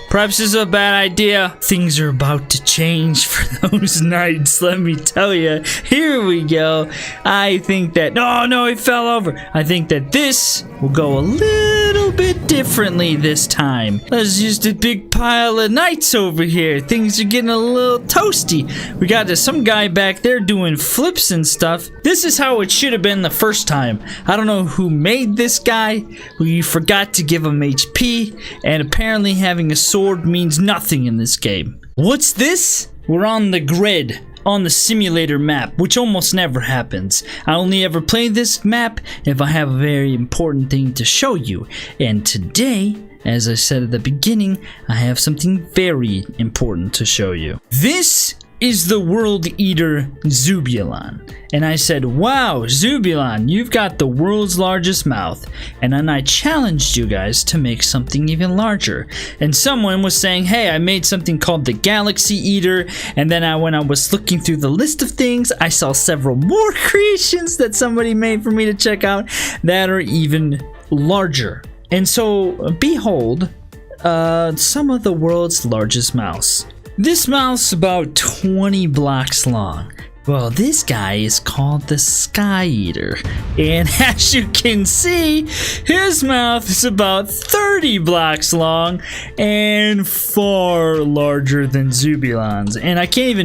this is a bad idea. Things are about to change for those knights, let me tell you. Here we go. I think that... Oh, no, he fell over. I think that this will go a little bit differently this time. There's just a big pile of knights over here. Things are getting a little toasty. We got some guy back there doing flips and stuff. This is how it should have been the first time. I don't know who made this guy. We forgot to give him HP, and apparently having a sword means nothing in this game. What's this? We're on the grid. on the simulator map, which almost never happens. I only ever play this map if I have a very important thing to show you. And today, as I said at the beginning, I have something very important to show you. This is the World Eater Zubulon. And I said, wow, Zubulon, you've got the world's largest mouth. And then I challenged you guys to make something even larger. And someone was saying, hey, I made something called the Galaxy Eater. And then when I was looking through the list of things, I saw several more creations that somebody made for me to check out that are even larger. And so, behold, some of the world's largest mouths. This mouth's about 20 blocks long. Well, this guy is called the Sky Eater. And as you can see, his mouth is about 30 blocks long and far larger than Zubulon's. And I can't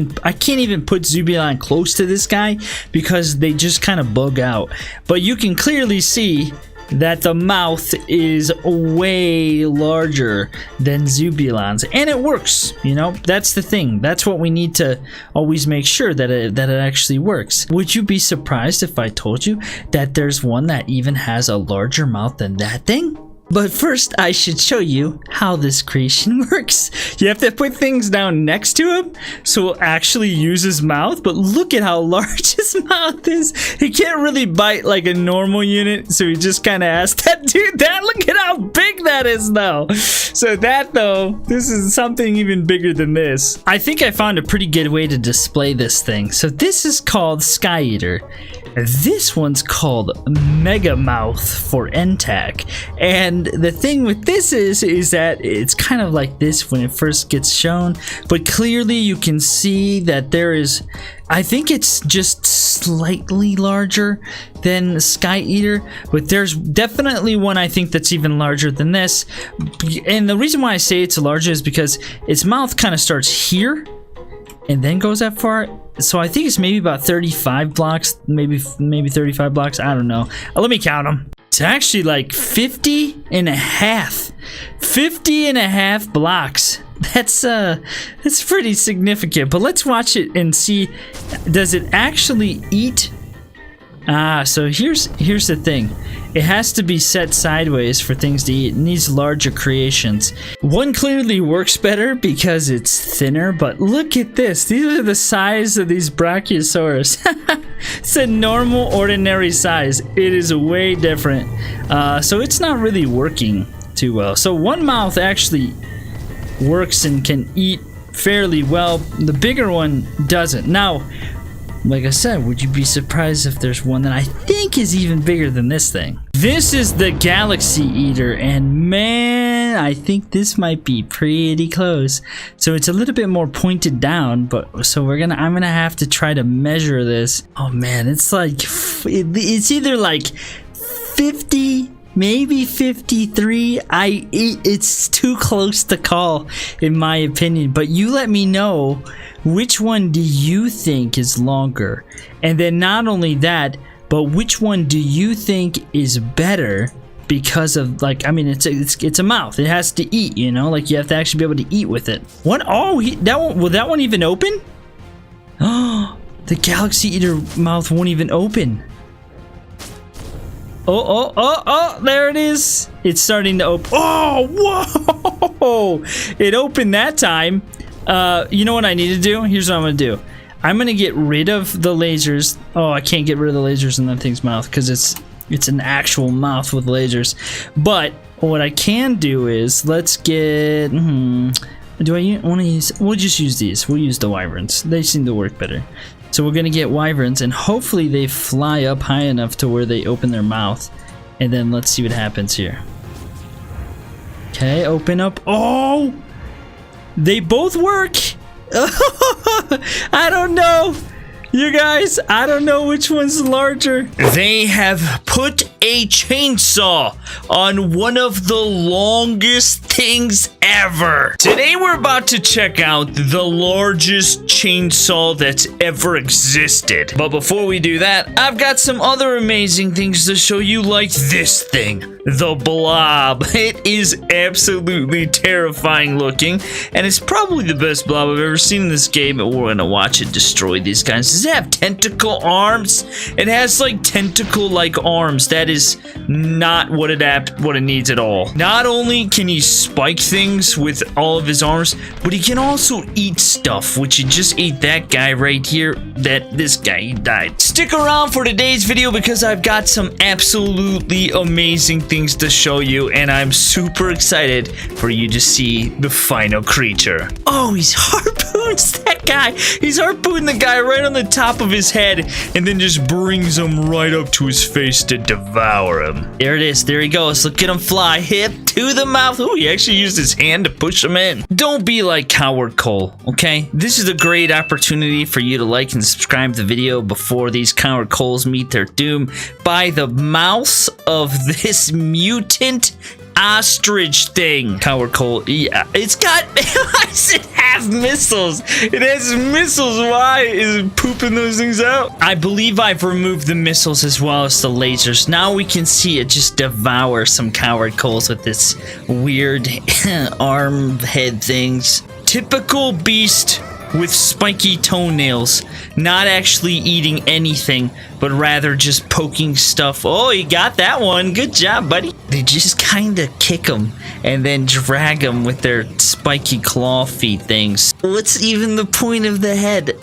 even put Zubulon close to this guy because they just kind of bug out. But you can clearly see that the mouth is way larger than Zubulon's, and it works. You know, that's the thing. That's what we need to always make sure that it actually works. Would you be surprised if I told you that there's one that even has a larger mouth than that thing? But first, I should show you how this creation works. You have to put things down next to him so he'll actually use his mouth. But look at how large his mouth is. He can't really bite like a normal unit, so he just kind of has that dude. Look at how big that is, though. So that, though, this is something even bigger than this. I think I found a pretty good way to display this thing. So this is called Sky Eater. This one's called Mega Mouth for NTAC. And the thing with this is that it's kind of like this when it first gets shown, but clearly you can see that there is, I think it's just slightly larger than Sky Eater, but there's definitely one I think that's even larger than this. And the reason why I say it's larger is because its mouth kind of starts here and then goes that far. So I think it's maybe about 35 blocks, maybe 35 blocks, I don't know. Let me count them. It's actually like 50 and a half blocks. That's pretty significant. But let's watch it and see, does it actually eat? So here's the thing. It has to be set sideways for things to eat. It needs larger creations. One clearly works better because it's thinner, but look at this. These are the size of these Brachiosaurus. It's a normal, ordinary size. It is way different. So it's not really working too well. So one mouth actually works and can eat fairly well. The bigger one doesn't. Now, like I said, would you be surprised if there's one that I think is even bigger than this thing? This is the Galaxy Eater, and man, I think this might be pretty close. So it's a little bit more pointed down, but so I'm gonna have to try to measure this. Oh man, it's like it's either like 50, maybe 53. It's too close to call, in my opinion. But you let me know, which one do you think is longer? And then not only that, but which one do you think is better? Because of, like, I mean, it's a mouth. It has to eat, you know, like you have to actually be able to eat with it. What? Oh, that one, will that one even open? Oh, the Galaxy Eater mouth won't even open. Oh, there it is. It's starting to open. Oh, whoa! It opened that time. You know what I need to do? Here's what I'm gonna do. I'm gonna get rid of the lasers. Oh, I can't get rid of the lasers in that thing's mouth because it's an actual mouth with lasers. But what I can do is, let's get, do I want to use, we'll just use these. We'll use the wyverns. They seem to work better. So we're gonna get wyverns, and hopefully they fly up high enough to where they open their mouth. And then let's see what happens here. Okay, open up. Oh! They both work. I don't know. You guys, I don't know which one's larger. They have put a chainsaw on one of the longest things ever. Today we're about to check out the largest chainsaw that's ever existed. But before we do that, I've got some other amazing things to show you, like this thing, the blob. It is absolutely terrifying looking, and it's probably the best blob I've ever seen in this game. And we're gonna watch it destroy these guys. Does it have tentacle arms? It has like tentacle-like arms. That is not what it needs at all. Not only can he spike things with all of his arms, but he can also eat stuff, which he just ate that guy right here. This guy, he died. Stick around for today's video because I've got some absolutely amazing things to show you, and I'm super excited for you to see the final creature. Oh, he's harpoons that guy. He's harpooning the guy right on the top of his head and then just brings him right up to his face to devour him. There it is. There he goes. Look at him fly. Hip to the mouth. Ooh, he actually used his hand to push him in. Don't be like Coward Cole, okay? This is a great opportunity for you to like and subscribe to the video before these Coward Coles meet their doom by the mouth of this mutant ostrich thing. Coward Cole, yeah, it's got, why does it have missiles? It has missiles. Why is it pooping those things out? I believe I've removed the missiles as well as the lasers. Now we can see it just devour some Coward Coles with this weird arm head things. Typical beast with spiky toenails, not actually eating anything, but rather just poking stuff. Oh, you got that one. Good job, buddy. They just kind of kick them and then drag them with their spiky claw feet things. What's even the point of the head?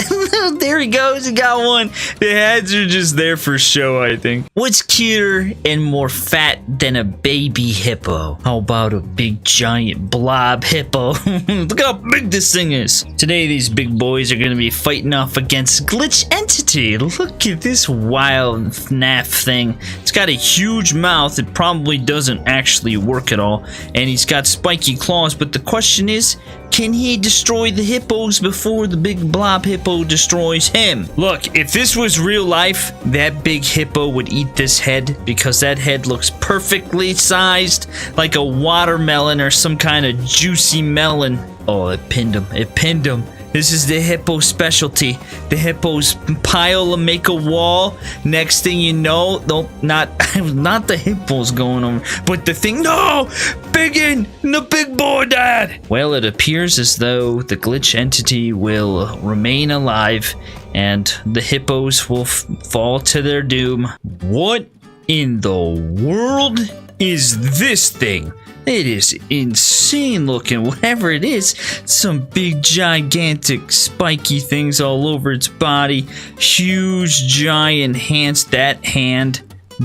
There he goes. He got one. The heads are just there for show, I think. What's cuter and more fat than a baby hippo? How about a big giant blob hippo? Look how big this thing is. Today, these big boys are going to be fighting off against Glitch Entity. Look at this wild FNAF thing. It's got a huge mouth. It probably doesn't actually work at all. And he's got spiky claws. But the question is, can he destroy the hippos before the big blob hippo destroys him? Look, if this was real life, that big hippo would eat this head because that head looks perfectly sized like a watermelon or some kind of juicy melon. Oh, it pinned him. It pinned him. This is the hippo specialty. The hippos pile and make a wall. Next thing you know, nope, not the hippos going over, but the thing. No, Biggin, the big boy dad. Well, it appears as though the Glitch Entity will remain alive, and the hippos will fall to their doom. What in the world is this thing? It is insane looking, whatever it is. Some big, gigantic, spiky things all over its body. Huge, giant hands. That hand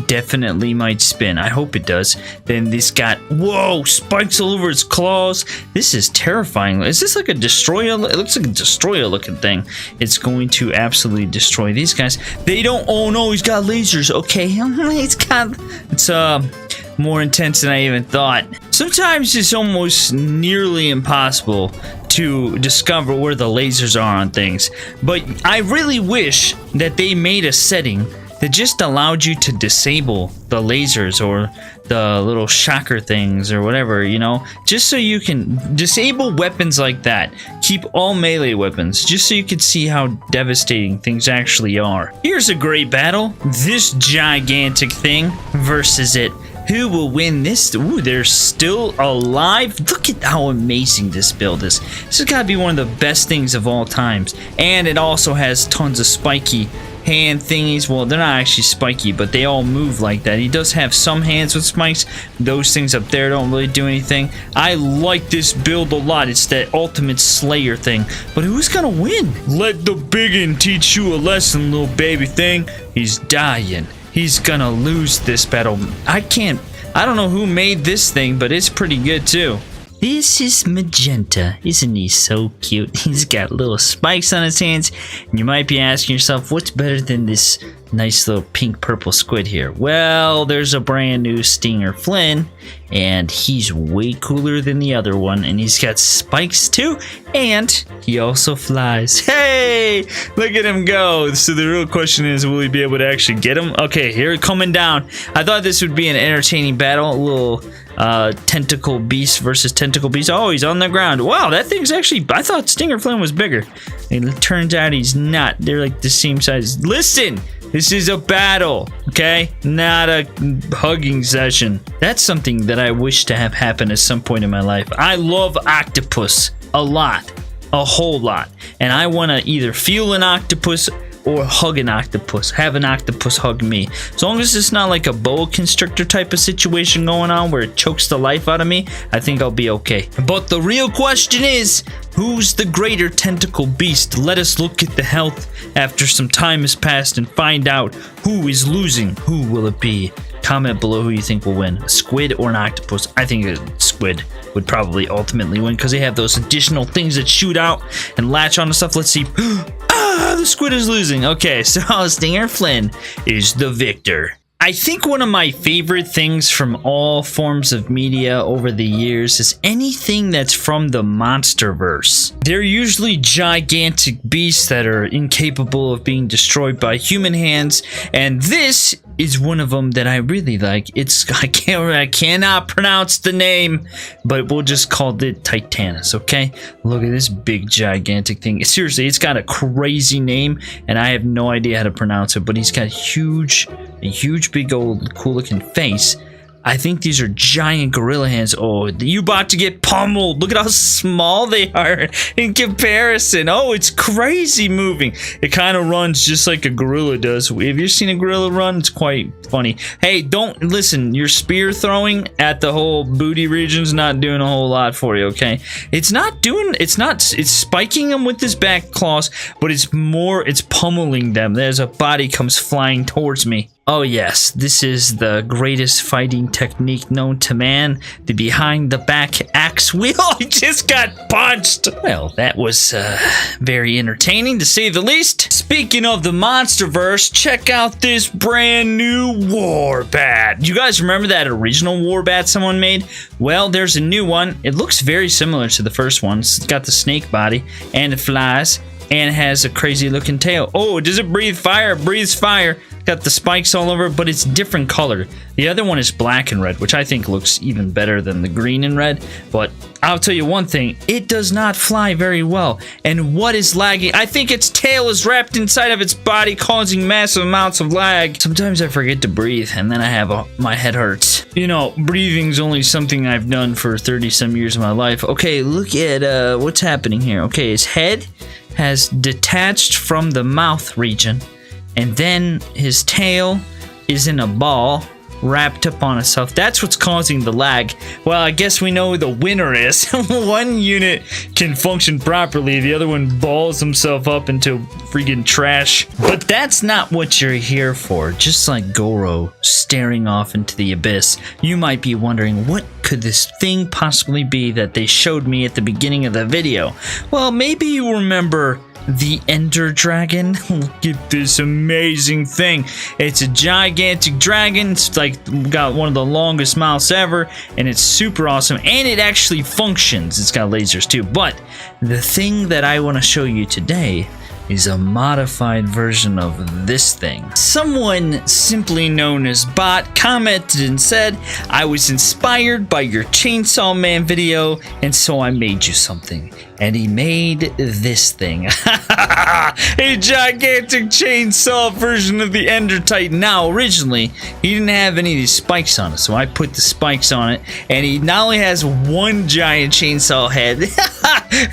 definitely might spin. I hope it does. Then this got, whoa, spikes all over its claws. This is terrifying. Is this like a destroyer? It looks like a destroyer looking thing. It's going to absolutely destroy these guys. They don't, oh no, he's got lasers. Okay, it's more intense than I even thought. Sometimes it's almost nearly impossible to discover where the lasers are on things, but I really wish that they made a setting that just allowed you to disable the lasers or the little shocker things or whatever, you know, just so you can disable weapons like that. Keep all melee weapons, just so you can see how devastating things actually are. Here's a great battle. This gigantic thing versus it. Who will win this? Ooh, they're still alive. Look at how amazing this build is. This has got to be one of the best things of all times. And it also has tons of spiky hand thingies. Well, they're not actually spiky, but they all move like that. He does have some hands with spikes. Those things up there don't really do anything. I like this build a lot. It's that ultimate slayer thing. But who's gonna win? Let the biggin teach you a lesson, little baby thing. He's dying. He's gonna lose this battle. I don't know who made this thing, but it's pretty good too. This is Magenta. Isn't he so cute? He's got little spikes on his hands. And you might be asking yourself, what's better than this nice little pink purple squid here? Well, there's a brand new Stinger Flynn, and he's way cooler than the other one, and he's got spikes too, and he also flies. Hey, look at him go. So the real question is, will we be able to actually get him? Okay, here coming down. I thought this would be an entertaining battle, a little tentacle beast versus tentacle beast. Oh, he's on the ground. Wow, that thing's actually, I thought Stinger Flynn was bigger. It turns out he's not. They're like the same size. Listen, this is a battle, okay? Not a hugging session. That's something that I wish to have happen at some point in my life. I love octopus a lot, a whole lot. And I want to either feel an octopus or hug an octopus, have an octopus hug me. As long as it's not like a boa constrictor type of situation going on where it chokes the life out of me, I think I'll be okay. But the real question is, who's the greater tentacle beast? Let us look at the health after some time has passed and find out who is losing. Who will it be? Comment below who you think will win, a squid or an octopus. I think a squid would probably ultimately win because they have those additional things that shoot out and latch on to stuff. Let's see. The squid is losing. Okay, so Stinger Flynn is the victor. I think one of my favorite things from all forms of media over the years is anything that's from the Monsterverse. They're usually gigantic beasts that are incapable of being destroyed by human hands, and this is one of them that I really like. I cannot pronounce the name, but we'll just call it Titanus, okay? Look at this big gigantic thing. Seriously, it's got a crazy name, and I have no idea how to pronounce it, but he's got a huge big old cool looking face. I think these are giant gorilla hands. Oh, you about to get pummeled. Look at how small they are in comparison. Oh, it's crazy moving. It kind of runs just like a gorilla does. Have you seen a gorilla run? It's quite funny. Hey, don't listen. Your spear throwing at the whole booty region's not doing a whole lot for you, okay? It's spiking them with his back claws, but it's pummeling them. There's a body comes flying towards me. Oh yes, this is the greatest fighting technique known to man, the behind the back axe wheel. I just got punched. Well, that was very entertaining to say the least. Speaking of the Monsterverse, check out this brand new Warbat. You guys remember that original Warbat someone made? Well, there's a new one. It looks very similar to the first one. It's got the snake body and it flies and has a crazy looking tail. Oh, does it breathe fire? It breathes fire. Got the spikes all over, but it's different color. The other one is black and red, which I think looks even better than the green and red. But I'll tell you one thing, it does not fly very well. And what is lagging? I think its tail is wrapped inside of its body, causing massive amounts of lag. Sometimes I forget to breathe, and then I have my head hurts. You know, breathing's only something I've done for 30-some years of my life. Okay, look at what's happening here. Okay, his head has detached from the mouth region, and then his tail is in a ball wrapped up on itself. That's what's causing the lag. Well, I guess we know who the winner is. One unit can function properly, the other one balls himself up into freaking trash. But that's not what you're here for. Just like Goro staring off into the abyss, you might be wondering, what could this thing possibly be that they showed me at the beginning of the video? Well, maybe you remember the Ender Dragon. Look at this amazing thing. It's a gigantic dragon. It's like got one of the longest mouths ever, and it's super awesome, and it actually functions. It's got lasers too. But the thing that I want to show you today is a modified version of this thing. Someone simply known as Bot commented and said, I was inspired by your Chainsaw Man video, and so I made you something. And he made this thing. A gigantic chainsaw version of the Ender Titan. Now, originally, he didn't have any of these spikes on it, so I put the spikes on it, and he not only has one giant chainsaw head,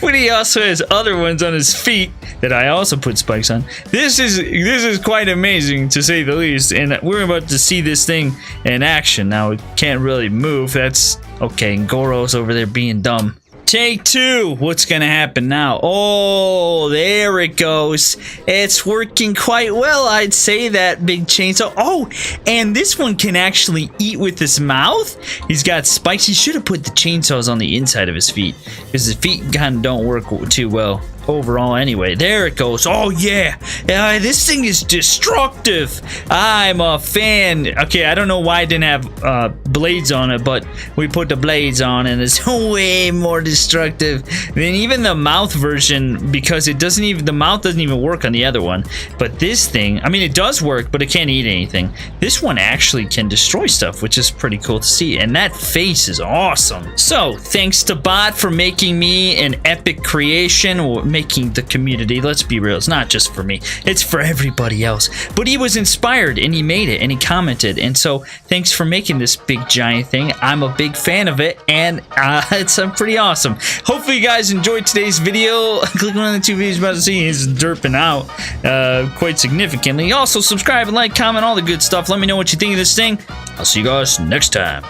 but he also has other ones on his feet that I also put spikes on. This is quite amazing, to say the least, and we're about to see this thing in action. Now, it can't really move. That's okay, and Goro's over there being dumb. Take two. What's gonna happen now? Oh, there it goes. It's working quite well, I'd say, that big chainsaw. Oh, and this one can actually eat with his mouth. He's got spikes. He should have put the chainsaws on the inside of his feet, because his feet kind of don't work too well. overall anyway. There it goes. Oh yeah, this thing is destructive. I'm a fan. Okay, I don't know why I didn't have blades on it, but we put the blades on and it's way more destructive than even the mouth version, because the mouth doesn't even work on the other one. But this thing, I mean, it does work, but it can't eat anything. This one actually can destroy stuff, which is pretty cool to see, and that face is awesome. So thanks to Bot for making me an epic creation, or making the community. Let's be real, it's not just for me, it's for everybody else, but he was inspired and he made it and he commented, and so thanks for making this big giant thing. I'm a big fan of it, and it's pretty awesome. Hopefully you guys enjoyed today's video. Click on the 2 videos about to see he's derping out quite significantly. Also subscribe and like, comment, all the good stuff. Let me know what you think of this thing. I'll see you guys next time.